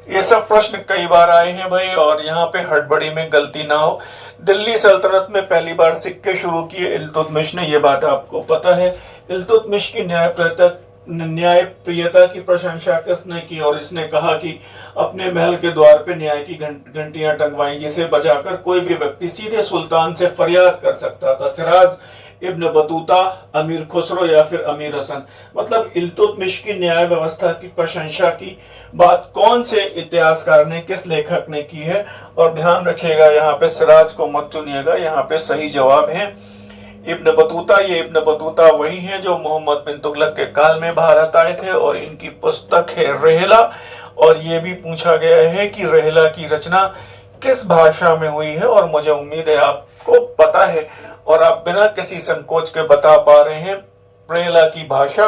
ये सब प्रश्न कई बार आए हैं भाई, और यहाँ पे हड़बड़ी में गलती ना हो। दिल्ली सल्तनत में पहली बार सिक्के शुरू किए इल्तुतमिश ने, ये बात आपको पता है। इल्तुतमिश की न्यायप्रियता की प्रशंसा किसने की? और इसने कहा कि अपने महल के द्वार पे न्याय की घंटियां टंगवाई, जिसे बजाकर कोई भी व्यक्ति सीधे सुल्तान से फरियाद कर सकता था। सिराज इब्न बतूता, अमीर खुसरो या फिर अमीर हसन। मतलब इल्तुतमिश की न्याय व्यवस्था की प्रशंसा की बात कौन से इतिहासकार ने, किस लेखक ने की है? और ध्यान रखिएगा यहाँ पे सिराज को मत चुनिएगा, यहाँ पे सही जवाब है इब्न बतूता। ये इब्न बतूता वही हैं जो मोहम्मद बिन तुगलक के काल में भारत आए थे, और इनकी पुस्तक है रेहला। और ये भी पूछा गया है कि रेहला की रचना किस भाषा में हुई है, और मुझे उम्मीद है आपको पता है और आप बिना किसी संकोच के बता पा रहे हैं। रेहला की भाषा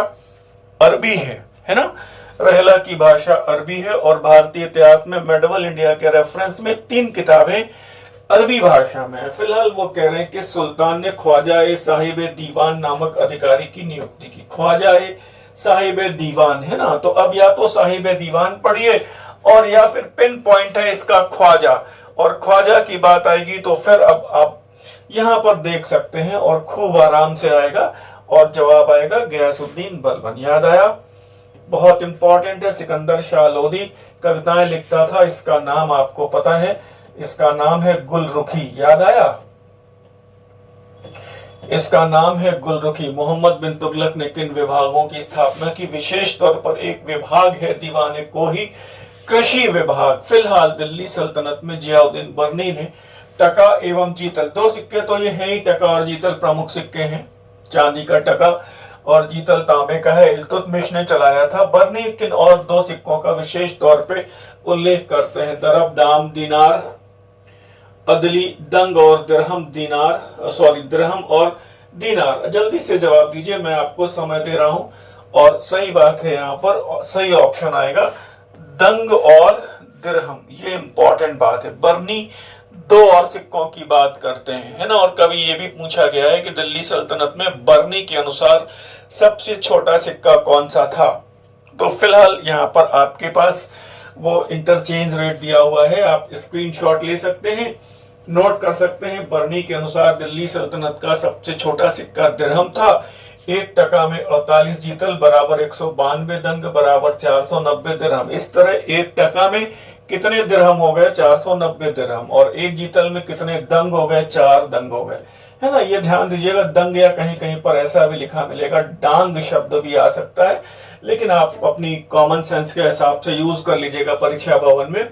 अरबी है ना? रेहला की भाषा अरबी है, और भारतीय इतिहास में मेडवल इंडिया के रेफरेंस में 3 किताबें अरबी भाषा में है। फिलहाल वो कह रहे हैं कि सुल्तान ने ख्वाजा साहिब दीवान नामक अधिकारी की नियुक्ति की। ख्वाजा साहिब दीवान है ना, तो अब या तो साहिब दीवान पढ़िए और या फिर पिन पॉइंट है इसका ख्वाजा, और ख्वाजा की बात आएगी तो फिर अब आप यहाँ पर देख सकते हैं और खूब आराम से आएगा, और जवाब आएगा गयासुद्दीन बलबन। याद आया? बहुत इंपॉर्टेंट है। सिकंदर शाह लोधी कविताएं लिखता था, इसका नाम आपको पता है, इसका नाम है गुलरुखी। याद आया? इसका नाम है गुलरुखी। मोहम्मद बिन तुगलक ने किन विभागों की स्थापना की? विशेष तौर पर एक विभाग है दीवाने कोही, कृषि विभाग। फिलहाल दिल्ली सल्तनत में जियाउद्दीन बर्नी ने टका एवं जीतल, 2 सिक्के तो ये हैं ही, टका और जीतल प्रमुख सिक्के हैं। चांदी का टका और जीतल तांबे का है, इल्तुतमिश ने चलाया था। बर्नी किन और 2 सिक्कों का विशेष तौर पे उल्लेख करते हैं? दरब दाम दिनार, अदली दंग और दिरहम दिरहम और दिनार। जल्दी से जवाब दीजिए, मैं आपको समय दे रहा हूं। और सही बात है, यहाँ पर सही ऑप्शन आएगा दंग और दिरहम। ये इंपॉर्टेंट बात है। बर्नी 2 और सिक्कों की बात करते हैं, है ना? और कभी ये भी पूछा गया है कि दिल्ली सल्तनत में बर्नी के अनुसार सबसे छोटा सिक्का कौन सा था? तो फिलहाल यहाँ पर आपके पास वो इंटरचेंज रेट दिया हुआ है, आप स्क्रीनशॉट ले सकते हैं, नोट कर सकते हैं। बर्नी के अनुसार दिल्ली सल्तनत का सबसे छोटा सिक्का दिरहम था। 1 टका में 48 जीतल बराबर 192 दंग बराबर 490 दिरहम। इस तरह 1 टका में कितने दिरहम हो गए? 490 दिरहम। और 1 जीतल में कितने दंग हो गए? 4 दंग हो गए, है ना? ये ध्यान दीजिएगा। दंग या कहीं कहीं पर ऐसा भी लिखा मिलेगा, डांग शब्द भी आ सकता है, लेकिन आप अपनी कॉमन सेंस के हिसाब से यूज कर लीजिएगा परीक्षा भवन में।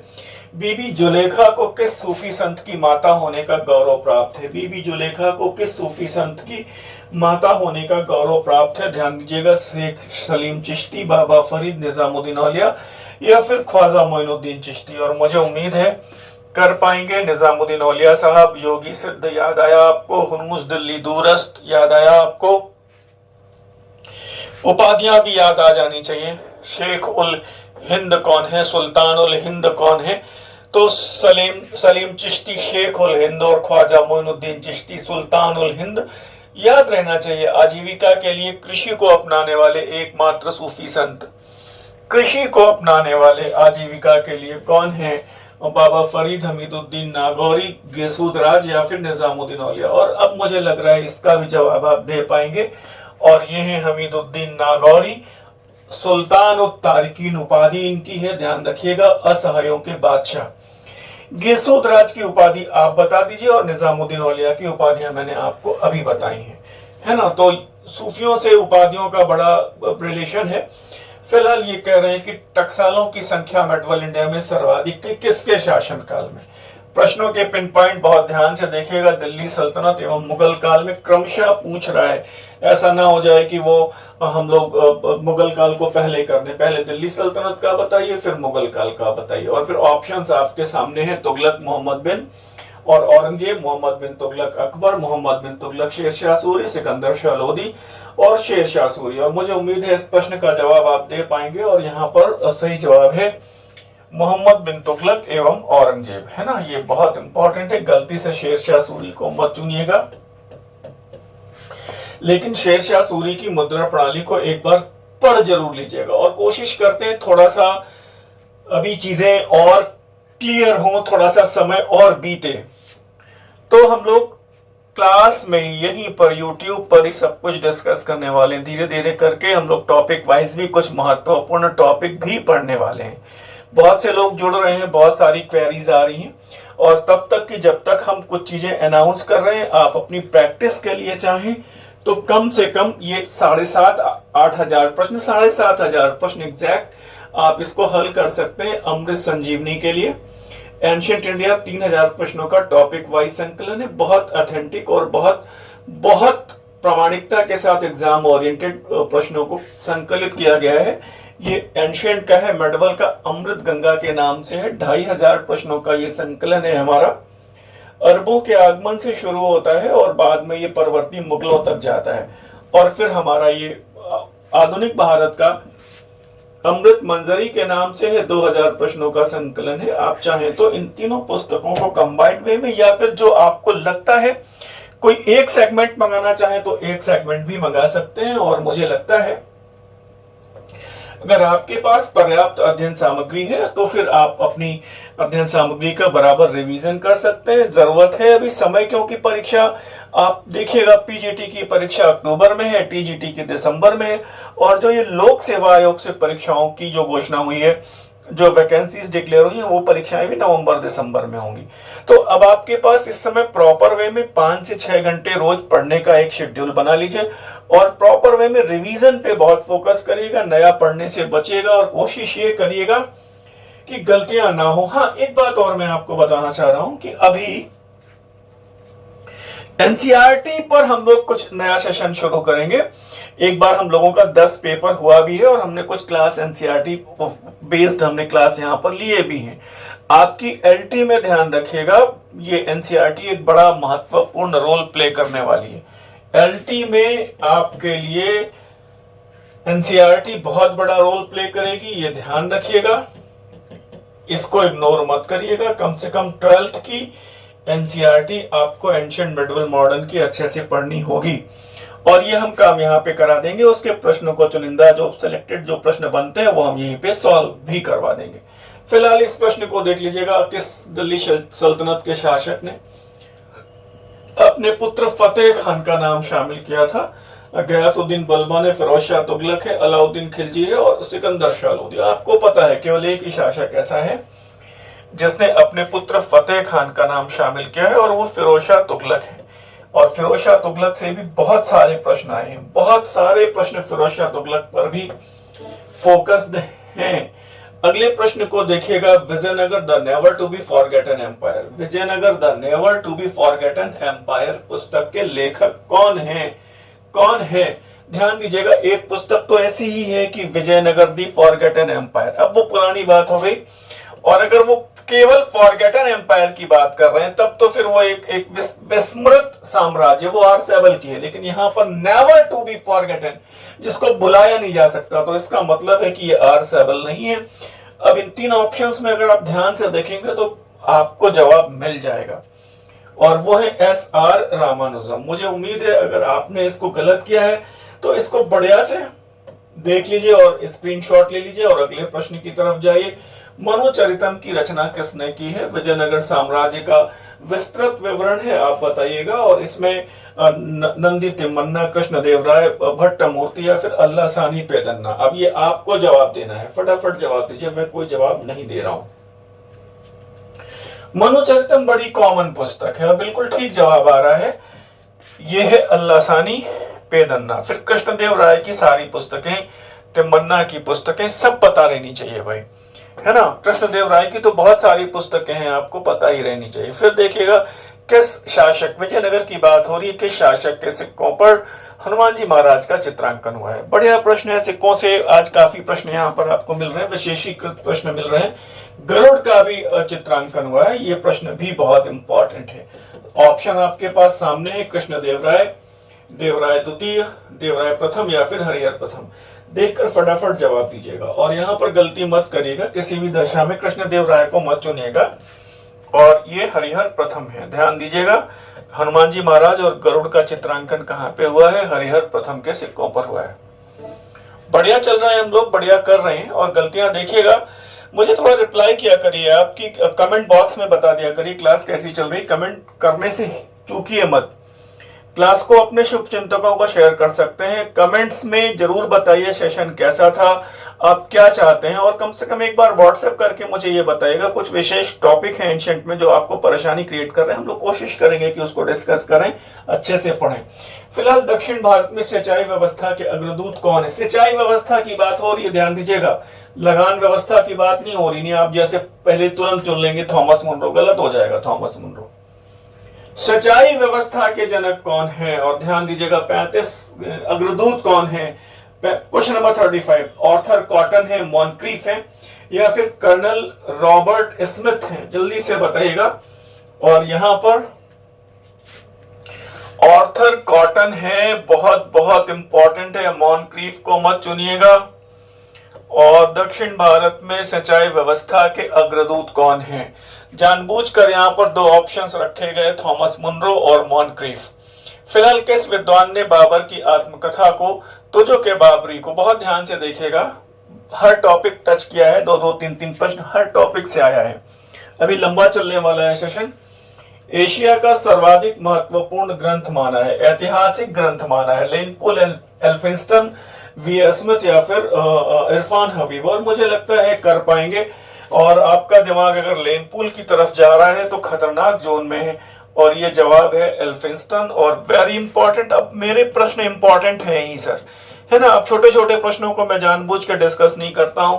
बीबी जुलेखा को किस सूफी संत की माता होने का गौरव प्राप्त है? बीबी जुलेखा को किस सूफी संत की माता होने का गौरव प्राप्त है? ध्यान दीजिएगा। शेख सलीम चिश्ती, बाबा फरीद, निजामुद्दीन औलिया या फिर ख्वाजा मोइनुद्दीन चिश्ती। और मुझे उम्मीद है कर पाएंगे। निजामुद्दीन औलिया साहब, योगी सिद्ध याद आया आपको, हुर्मुज दिल्ली दूरस्त याद आया आपको, उपाधियां भी याद आ जानी चाहिए। शेख उल हिंद कौन है? सुल्तान उल हिंद कौन है? तो सलीम चिश्ती शेख उल हिंद और ख्वाजा मोइनुद्दीन चिश्ती सुल्तान उल हिंद। याद रहना चाहिए। आजीविका के लिए कृषि को अपनाने वाले एकमात्र सूफी संत, कृषि को अपनाने वाले आजीविका के लिए कौन है? बाबा फरीद, हमीदुद्दीन नागौरी, गेसूदराज या फिर निजामुद्दीन औलिया। और अब मुझे लग रहा है इसका भी जवाब आप दे पाएंगे, और ये है हमीदुद्दीन नागौरी। सुल्तान उत तारिकीन उपाधि इनकी है, ध्यान रखिएगा, असहायों के बादशाह। गेसूदराज की उपाधि आप बता दीजिए, और निजामुद्दीन औलिया की उपाधियां मैंने आपको अभी बताई हैं, है ना? तो सूफियों से उपाधियों का बड़ा रिलेशन है। फिलहाल ये कह रहे हैं कि टकसालों की संख्या मेडवल इंडिया में सर्वाधिक किसके शासनकाल में? प्रश्नों के पिन पॉइंट बहुत ध्यान से देखिएगा। दिल्ली सल्तनत एवं मुगल काल में क्रमशः पूछ रहा है, ऐसा ना हो जाए कि वो हम लोग मुगल काल को पहले कर दें। पहले दिल्ली सल्तनत का बताइए, फिर मुगल काल का बताइए। और फिर ऑप्शंस आपके सामने हैं, तुगलक, मोहम्मद बिन और औरंगजेब, मोहम्मद बिन तुगलक अकबर, मोहम्मद बिन तुगलक शेरशाह सूरी, सिकंदर शाह लोदी और शेरशाह सूरी। और मुझे उम्मीद है इस प्रश्न का जवाब आप दे पाएंगे, और यहाँ पर सही जवाब है मोहम्मद बिन तुगलक एवं औरंगजेब, है ना। ये बहुत इंपॉर्टेंट है, गलती से शेरशाह सूरी को मत चुनिएगा। लेकिन शेरशाह सूरी की मुद्रा प्रणाली को एक बार पढ़ जरूर लीजिएगा, और कोशिश करते हैं थोड़ा सा अभी चीजें और क्लियर हों, थोड़ा सा समय और बीते, तो हम लोग क्लास में यहीं पर यूट्यूब पर ही सब कुछ डिस्कस करने वाले हैं। धीरे धीरे करके हम लोग टॉपिक वाइज भी कुछ महत्वपूर्ण टॉपिक भी पढ़ने वाले हैं। बहुत से लोग जुड़ रहे हैं, बहुत सारी क्वेरीज आ रही हैं, और तब तक कि जब तक हम कुछ चीजें अनाउंस कर रहे हैं, आप अपनी प्रैक्टिस के लिए चाहें तो कम से कम ये 7,500-8,000 प्रश्न, 7,500 प्रश्न एग्जैक्ट आप इसको हल कर सकते हैं अमृत संजीवनी के लिए। एंशिएंट इंडिया 3,000 प्रश्नों का टॉपिक वाइज संकलन है, बहुत ऑथेंटिक और बहुत बहुत प्रामाणिकता के साथ एग्जाम ओरिएंटेड प्रश्नों को संकलित किया गया है। ये एंशिएंट का है, मेडवल का अमृत गंगा के नाम से है। 2,500 प्रश्नों का ये संकलन है हमारा। अरबों के आगमन से शुरू होता है और बाद में ये परवर्ती मुगलों तक जाता है, और फिर हमारा ये आधुनिक भारत का अमृत मंजरी के नाम से है। 2,000 प्रश्नों का संकलन है। आप चाहें तो इन तीनों पुस्तकों को कंबाइंड वे में, या फिर जो आपको लगता है कोई एक सेगमेंट मंगाना चाहे तो एक सेगमेंट भी मंगा सकते हैं। और मुझे लगता है अगर आपके पास पर्याप्त अध्ययन सामग्री है तो फिर आप अपनी अध्ययन सामग्री का बराबर रिवीजन कर सकते हैं। जरूरत है अभी समय, क्योंकि परीक्षा आप देखिएगा, पीजीटी की परीक्षा अक्टूबर में है, टीजीटी की दिसंबर में है, और जो ये लोक सेवा आयोग से परीक्षाओं की जो घोषणा हुई है, जो वैकेंसीज डिक्लेयर हुई है, वो परीक्षाएं भी नवंबर दिसंबर में होंगी। तो अब आपके पास इस समय प्रॉपर वे में 5 से 6 घंटे रोज पढ़ने का एक शेड्यूल बना लीजिए, और प्रॉपर वे में रिवीजन पे बहुत फोकस करिएगा, नया पढ़ने से बचिएगा, और कोशिश ये करिएगा कि गलतियां ना हो। हाँ, एक बात और मैं आपको बताना चाह रहा हूं कि अभी एनसीईआरटी पर हम लोग कुछ नया सेशन शुरू करेंगे। एक बार हम लोगों का 10 पेपर हुआ भी है, और हमने कुछ क्लास एनसीईआरटी बेस्ड हमने क्लास यहां पर लिए भी हैं। आपकी एलटी में ध्यान रखिएगा, ये एनसीईआरटी एक बड़ा महत्वपूर्ण रोल प्ले करने वाली है। एलटी में आपके लिए एनसीईआरटी बहुत बड़ा रोल प्ले करेगी, ये ध्यान रखिएगा, इसको इग्नोर मत करिएगा। कम से कम 12th की एनसीईआरटी आपको एंशिएंट मिडिवल मॉडर्न की अच्छे से पढ़नी होगी, और ये हम काम यहाँ पे करा देंगे। उसके प्रश्नों को चुनिंदा जो सिलेक्टेड जो प्रश्न बनते हैं वो हम यहीं पे सॉल्व भी करवा देंगे। फिलहाल इस प्रश्न को देख लीजिएगा, किस दिल्ली सल्तनत के शासक ने अपने पुत्र फतेह खान का नाम शामिल किया था? गयासुद्दीन बलबन है, फिरोज शाह तुगलक है, अलाउद्दीन खिलजी है और सिकंदर शाह लोदी। आपको पता है केवल एक ही शासक ऐसा है जिसने अपने पुत्र फतेह खान का नाम शामिल किया है, और वो फिरोज शाह तुगलक है। और फिरोज शाह तुगलक से भी बहुत सारे प्रश्न आए हैं, बहुत सारे प्रश्न फिरोज शाह तुगलक पर भी फोकस्ड हैं। अगले प्रश्न को देखिएगा, Vijayanagar the never to be forgotten empire. Vijayanagar the never to be forgotten empire पुस्तक के लेखक कौन है? कौन है? ध्यान दीजिएगा, एक पुस्तक तो ऐसी ही है कि विजयनगर दी फॉरगेटन एम्पायर, अब वो पुरानी बात हो गई। और अगर वो केवल फॉरगेटन एम्पायर की बात कर रहे हैं तब तो फिर वो एक विस्मृत साम्राज्य, वो आर्सेबल की है। लेकिन यहाँ पर नेवर टू बी फॉरगेटन, जिसको बुलाया नहीं जा सकता, तो इसका मतलब है कि ये आर्सेबल नहीं है। अब इन 3 ऑप्शंस में अगर आप ध्यान से देखेंगे तो आपको जवाब मिल जाएगा, और वो है एस.आर. रामानुजम। मुझे उम्मीद है अगर आपने इसको गलत किया है तो इसको बढ़िया से देख लीजिए और स्क्रीनशॉट ले लीजिए, और अगले प्रश्न की तरफ जाइए। मनुचरितम की रचना किसने की है? विजयनगर साम्राज्य का विस्तृत विवरण है, आप बताइएगा। और इसमें नंदी तिम्मन्ना, कृष्णदेव राय, भट्ट मूर्ति या फिर अल्लाह सानी पेदन्ना। अब ये आपको जवाब देना है, फटाफट जवाब दीजिए, मैं कोई जवाब नहीं दे रहा हूं। मनुचरितम बड़ी कॉमन पुस्तक है, बिल्कुल ठीक जवाब आ रहा है, ये है अल्लाह सानी पेदन्ना। फिर कृष्णदेव राय की सारी पुस्तकें, तिम्मन्ना की पुस्तकें सब पता रहनी चाहिए भाई, है ना। कृष्णदेव राय की तो बहुत सारी पुस्तकें हैं, आपको पता ही रहनी चाहिए। फिर देखिएगा किस शासक, विजयनगर की बात हो रही है, किस शासक के सिक्कों पर हनुमान जी महाराज का चित्रांकन हुआ है? बढ़िया प्रश्न है। सिक्कों से आज काफी प्रश्न यहाँ पर आपको मिल रहे हैं, विशेषीकृत प्रश्न मिल रहे हैं। गरुड़ का भी चित्रांकन हुआ है, ये प्रश्न भी बहुत इंपॉर्टेंट है। ऑप्शन आपके पास सामने है, कृष्णदेवराय, देवराय द्वितीय, देवराय प्रथम या फिर हरिहर प्रथम। देखकर फटाफट जवाब दीजिएगा और यहाँ पर गलती मत करिएगा, किसी भी दशा में कृष्णदेवराय को मत चुनिएगा। और ये हरिहर प्रथम है, ध्यान दीजिएगा। हनुमान जी महाराज और गरुड़ का चित्रांकन कहाँ पे हुआ है? हरिहर प्रथम के सिक्कों पर हुआ है। बढ़िया चल रहा है, हम लोग बढ़िया कर रहे हैं। और गलतियां देखिएगा, मुझे थोड़ा रिप्लाई किया करिए, आपकी कमेंट बॉक्स में बता दिया करिए क्लास कैसी चल रही। कमेंट करने से चूकिए मत। क्लास को अपने शुभचिंतकों को शेयर कर सकते हैं। कमेंट्स में जरूर बताइए सेशन कैसा था, आप क्या चाहते हैं, और कम से कम एक बार व्हाट्सएप करके मुझे ये बताइएगा कुछ विशेष टॉपिक है एंशिएंट में जो आपको परेशानी क्रिएट कर रहे हैं। हम लोग कोशिश करेंगे कि उसको डिस्कस करें, अच्छे से पढ़ें। फिलहाल दक्षिण भारत में सिंचाई व्यवस्था के अग्रदूत कौन है? सिंचाई व्यवस्था की बात हो रही है, ध्यान दीजिएगा, लगान व्यवस्था की बात नहीं हो रही। नहीं आप जैसे पहले तुरंत चुन लेंगे थॉमस मुनरो, गलत हो जाएगा थॉमस मुनरो। सिंचाई व्यवस्था के जनक कौन है? और ध्यान दीजिएगा 35 अग्रदूत कौन है? क्वेश्चन नंबर 35, ऑर्थर कॉटन है, मॉनक्रीफ है, या फिर कर्नल रॉबर्ट स्मिथ है? जल्दी से बताइएगा। और यहां पर ऑर्थर कॉटन है, बहुत बहुत इंपॉर्टेंट है, मॉनक्रीफ को मत चुनिएगा। और दक्षिण भारत में सिंचाई व्यवस्था के अग्रदूत कौन है? जानबूझकर यहां पर दो ऑप्शंस रखे गए, थॉमस मुनरो और मॉनक्रीफ। फिलहाल किस विद्वान ने बाबर की आत्मकथा को तुझो के बाबरी को, बहुत ध्यान से देखिएगा, हर टॉपिक टच किया है, दो दो तीन तीन प्रश्न हर टॉपिक से आया है। अभी लंबा चलने वाला है सेशन। एशिया का सर्वाधिक महत्वपूर्ण ग्रंथ माना है, ऐतिहासिक ग्रंथ माना है, लेनपुल, एल्फिंस्टन, वी स्मिथ या फिर इरफान हबीब? और मुझे लगता है कर पाएंगे। और आपका दिमाग अगर लेनपुल की तरफ जा रहा है तो खतरनाक जोन में है, और ये जवाब है एल्फिंस्टन। और वेरी इंपॉर्टेंट, अब मेरे प्रश्न इंपॉर्टेंट है ही सर, है ना। अब छोटे छोटे प्रश्नों को मैं जानबूझ कर डिस्कस नहीं करता हूं,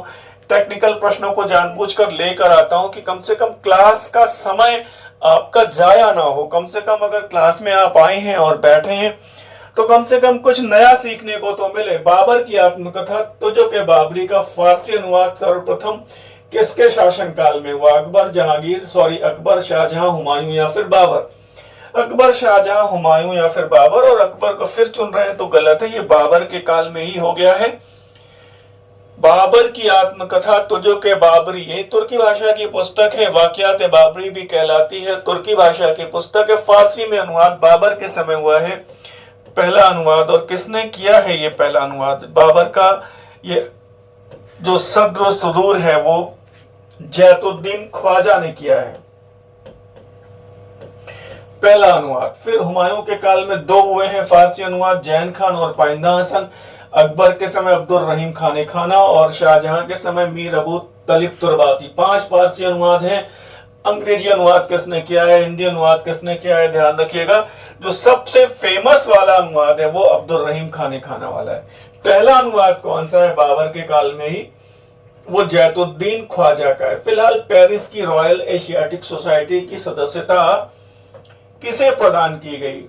टेक्निकल प्रश्नों को जानबूझकर लेकर आता हूं कि कम से कम क्लास का समय आपका जाया ना हो। कम से कम अगर क्लास में आप आए हैं और बैठे हैं तो कम से कम कुछ नया सीखने को तो मिले। बाबर की आत्मकथा तुझो के बाबरी का फारसी अनुवाद सर्वप्रथम किसके शासनकाल में हुआ? अकबर, जहांगीर, अकबर, शाहजहां, हुमायूं या फिर बाबर? अकबर, शाहजहां, हुमायूं या फिर बाबर? और अकबर को फिर चुन रहे हैं तो गलत है, ये बाबर के काल में ही हो गया है। बाबर की आत्मकथा तुझो के बाबरी, ये तुर्की भाषा की पुस्तक है, वाकयात बाबरी भी कहलाती है, तुर्की भाषा की पुस्तक है। फारसी में अनुवाद बाबर के समय हुआ है, पहला अनुवाद। और किसने किया है ये पहला अनुवाद? बाबर का ये जो सद्र सुदूर है वो जैतुद्दीन ख्वाजा ने किया है, पहला अनुवाद। फिर हुमायूं के काल में दो हुए हैं फारसी अनुवाद, जैन खान और पाइंदा हसन। अकबर के समय अब्दुल रहीम खाने खाना, और शाहजहां के समय मीर अबू तलिब तुर्बाती। 5 फारसी अनुवाद हैं। अंग्रेजी अनुवाद किसने किया है? हिंदी अनुवाद किसने किया है? ध्यान रखिएगा, जो सबसे फेमस वाला अनुवाद है वो अब्दुल रहीम खाने खाना वाला है। पहला अनुवाद कौन सा है? बाबर के काल में ही, वो जैतुद्दीन ख्वाजा का है। फिलहाल पेरिस की रॉयल एशियाटिक सोसाइटी की सदस्यता किसे प्रदान की गई?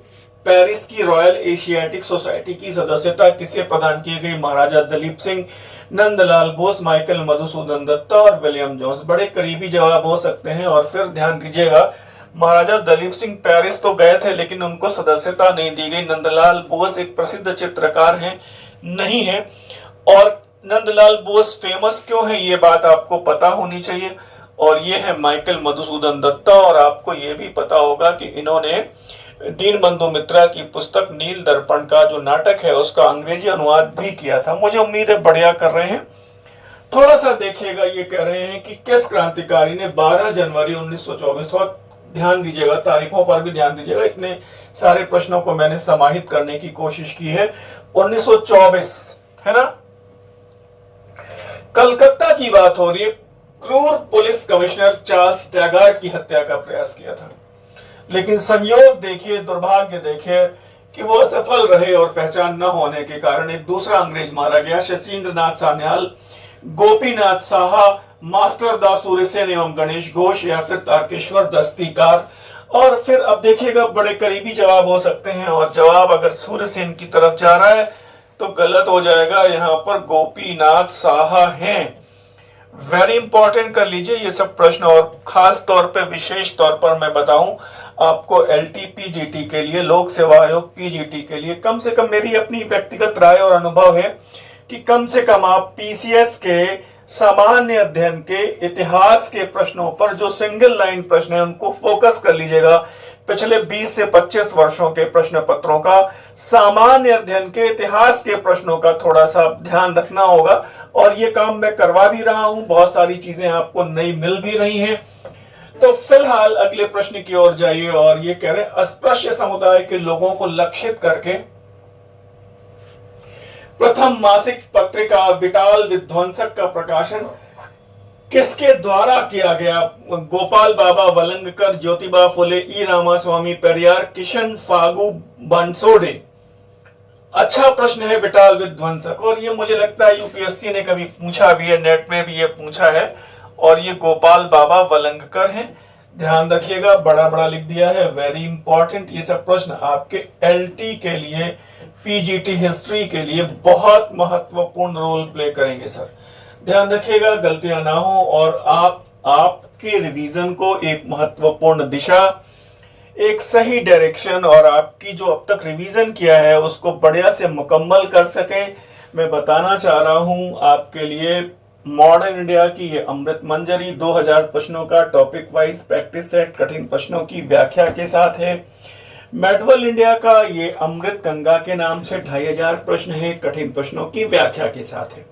पेरिस की रॉयल एशियाटिक सोसाइटी की सदस्यता किसे प्रदान की गई? महाराजा दलीप सिंह, नंदलाल बोस, माइकल मधुसूदन दत्ता और विलियम जोन्स। बड़े करीबी जवाब हो सकते हैं। और फिर ध्यान दीजिएगा, महाराजा दलीप सिंह पेरिस तो गए थे लेकिन उनको सदस्यता नहीं दी गई। नंदलाल बोस एक प्रसिद्ध चित्रकार हैं, नहीं है। और नंदलाल बोस फेमस क्यों है ये बात आपको पता होनी चाहिए। और ये है माइकल मधुसूदन दत्ता। और आपको ये भी पता होगा कि इन्होंने दीनबंधु मित्रा की पुस्तक नील दर्पण का जो नाटक है उसका अंग्रेजी अनुवाद भी किया था। मुझे उम्मीद है बढ़िया कर रहे हैं। थोड़ा सा देखिएगा, ये कह रहे हैं कि किस क्रांतिकारी ने 12 जनवरी 1924, थोड़ा ध्यान दीजिएगा, तारीखों पर भी ध्यान दीजिएगा, इतने सारे प्रश्नों को मैंने समाहित करने की कोशिश की है। 1924 है ना। कलकत्ता की बात हो रही है। क्रूर पुलिस कमिश्नर चार्ल्स टैगार्ड की हत्या का प्रयास किया था, लेकिन संयोग देखिए, दुर्भाग्य देखिए कि वो असफल रहे और पहचान न होने के कारण एक दूसरा अंग्रेज मारा गया, शचीन्द्र नाथ सान्याल, गोपीनाथ साहा, मास्टर दास सूर्यसेन एवं गणेश घोष या फिर तारकेश्वर दस्तीकार। और फिर अब देखिएगा बड़े करीबी जवाब हो सकते हैं, और जवाब अगर सूर्यसेन की तरफ जा रहा है तो गलत हो जाएगा। यहां पर गोपीनाथ साहा हैं। वेरी इंपॉर्टेंट कर लीजिए ये सब प्रश्न, और खास तौर पे विशेष तौर पर मैं बताऊं आपको एलटी पीजीटी के लिए, लोक सेवा आयोग पीजीटी के लिए, कम से कम मेरी अपनी व्यक्तिगत राय और अनुभव है कि कम से कम आप पीसीएस के सामान्य अध्ययन के इतिहास के प्रश्नों पर जो सिंगल लाइन प्रश्न है उनको फोकस कर लीजिएगा। पिछले 20 से 25 वर्षों के प्रश्न पत्रों का, सामान्य अध्ययन के इतिहास के प्रश्नों का थोड़ा सा ध्यान रखना होगा, और ये काम मैं करवा भी रहा हूं। बहुत सारी चीजें आपको नई मिल भी रही हैं। तो फिलहाल अगले प्रश्न की ओर जाइए, और ये कह रहे हैं अस्पृश्य समुदाय के लोगों को लक्षित करके प्रथम मासिक पत्रिका विटाल विध्वंसक का प्रकाशन किसके द्वारा किया गया? गोपाल बाबा वलंगकर, ज्योतिबा फुले, ई रामास्वामी पेरियार, किशन फागु बंसोडे। अच्छा प्रश्न है विटाल विध्वंसक, और ये मुझे लगता है यूपीएससी ने कभी पूछा भी है, नेट में भी ये पूछा है, और ये गोपाल बाबा वलंगकर हैं। ध्यान रखिएगा, बड़ा बड़ा लिख दिया है, वेरी इंपॉर्टेंट। ये सब प्रश्न आपके एलटी के लिए, पीजीटी हिस्ट्री के लिए बहुत महत्वपूर्ण रोल प्ले करेंगे सर। ध्यान रखिएगा गलतियां ना हो, और आपके रिवीजन को एक महत्वपूर्ण दिशा, एक सही डायरेक्शन, और आपकी जो अब तक रिवीजन किया है उसको बढ़िया से मुकम्मल कर सके। मैं बताना चाह रहा हूं आपके लिए मॉडर्न इंडिया की ये अमृत मंजरी 2000 प्रश्नों का टॉपिक वाइज प्रैक्टिस सेट कठिन प्रश्नों की व्याख्या के साथ है। मेडवल इंडिया का ये अमृत गंगा के नाम से 2500 प्रश्न है, कठिन प्रश्नों की व्याख्या के साथ है।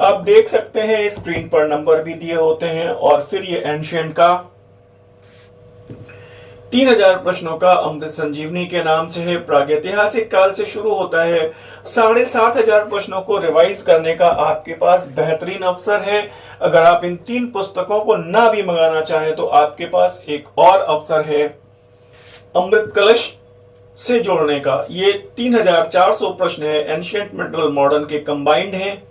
आप देख सकते हैं स्क्रीन पर नंबर भी दिए होते हैं, और फिर ये एंशिएंट का 3000 प्रश्नों का अमृत संजीवनी के नाम से है, प्रागैतिहासिक काल से शुरू होता है। 7500 प्रश्नों को रिवाइज करने का आपके पास बेहतरीन अवसर है। अगर आप इन 3 पुस्तकों को ना भी मंगाना चाहें तो आपके पास एक और अवसर है अमृत कलश से जोड़ने का। ये 3400 प्रश्न है, एंशिएंट मिडल मॉडर्न के कंबाइंड हैं,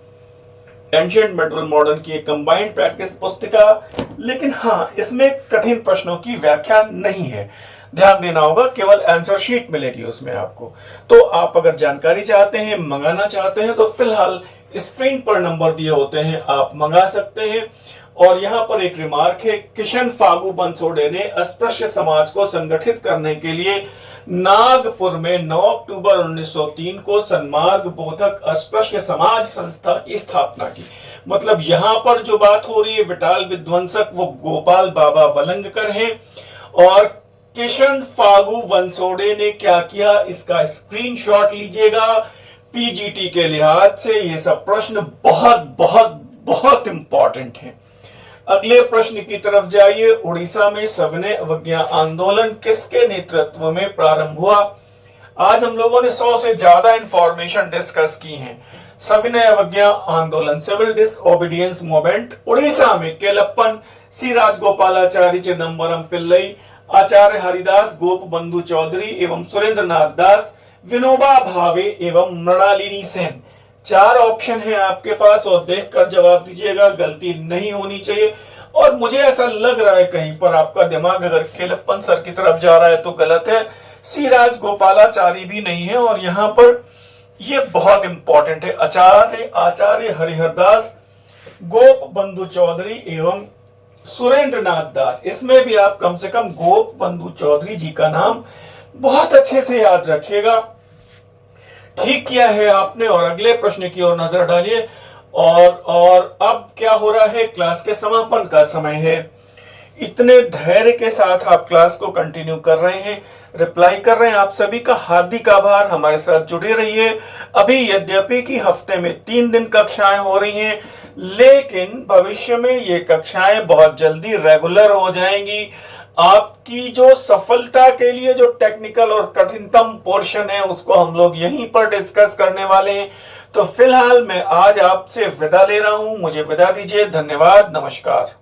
एंशिएंट मिडल मॉडर्न की एक कंबाइंड प्रैक्टिस पुस्तिका। लेकिन हाँ, इसमें कठिन प्रश्नों की व्याख्या नहीं है, ध्यान देना होगा, केवल आंसर शीट मिलेगी उसमें आपको। तो आप अगर जानकारी चाहते हैं, मंगाना चाहते हैं, तो फिलहाल स्क्रीन पर नंबर दिए होते हैं, आप मंगा सकते हैं। और यहाँ पर एक रिमार्क है, किशन फागु बंसोडे ने अस्पृश्य समाज को संगठित करने के लिए नागपुर में 9 अक्टूबर 1903 को सन्मार्ग बोधक अस्पृश्य समाज संस्था की स्थापना की। मतलब यहाँ पर जो बात हो रही है विटाल विध्वंसक, वो गोपाल बाबा वलंगकर हैं, और किशन फागु बंसोडे ने क्या किया, इसका स्क्रीनशॉट लीजिएगा। पीजीटी के लिहाज से ये सब प्रश्न बहुत बहुत बहुत इंपॉर्टेंट हैं। अगले प्रश्न की तरफ जाइए। उड़ीसा में सविनय अवज्ञा आंदोलन किसके नेतृत्व में प्रारंभ हुआ? आज हम लोगों ने 100 से ज्यादा इंफॉर्मेशन डिस्कस की हैं। सविनय अवज्ञा आंदोलन, सिविल डिसओबीडियंस मूवमेंट, उड़ीसा में केलप्पन, सी राजगोपालाचारी, चिदम्बरम पिल्लई, आचार्य हरिदास, गोप बंधु चौधरी एवं सुरेंद्र नाथ दास, विनोबा भावे एवं मृणालिनी सेन। 4 ऑप्शन है आपके पास, और देखकर जवाब दीजिएगा, गलती नहीं होनी चाहिए। और मुझे ऐसा लग रहा है कहीं पर आपका दिमाग अगर केलप्पन सर की तरफ जा रहा है तो गलत है, सी राजगोपालाचारी भी नहीं है, और यहां पर ये बहुत इंपॉर्टेंट है, आचार्य हरिहरदास, गोप बंधु चौधरी एवं सुरेंद्र नाथ दास। इसमें भी आप कम से कम गोप बंधु चौधरी जी का नाम बहुत अच्छे से याद रखिएगा। ठीक किया है आपने। और अगले प्रश्न की ओर नजर डालिए। और अब क्या हो रहा है, क्लास के समापन का समय है। इतने धैर्य के साथ आप क्लास को कंटिन्यू कर रहे हैं, रिप्लाई कर रहे हैं, आप सभी का हार्दिक आभार। हमारे साथ जुड़े रहिए। अभी यद्यपि कि हफ्ते में 3 दिन कक्षाएं हो रही हैं, लेकिन भविष्य में ये कक्षाएं बहुत जल्दी रेगुलर हो जाएंगी। आपकी जो सफलता के लिए जो टेक्निकल और कठिनतम पोर्शन है उसको हम लोग यहीं पर डिस्कस करने वाले हैं। तो फिलहाल मैं आज आपसे विदा ले रहा हूं, मुझे विदा दीजिए। धन्यवाद, नमस्कार।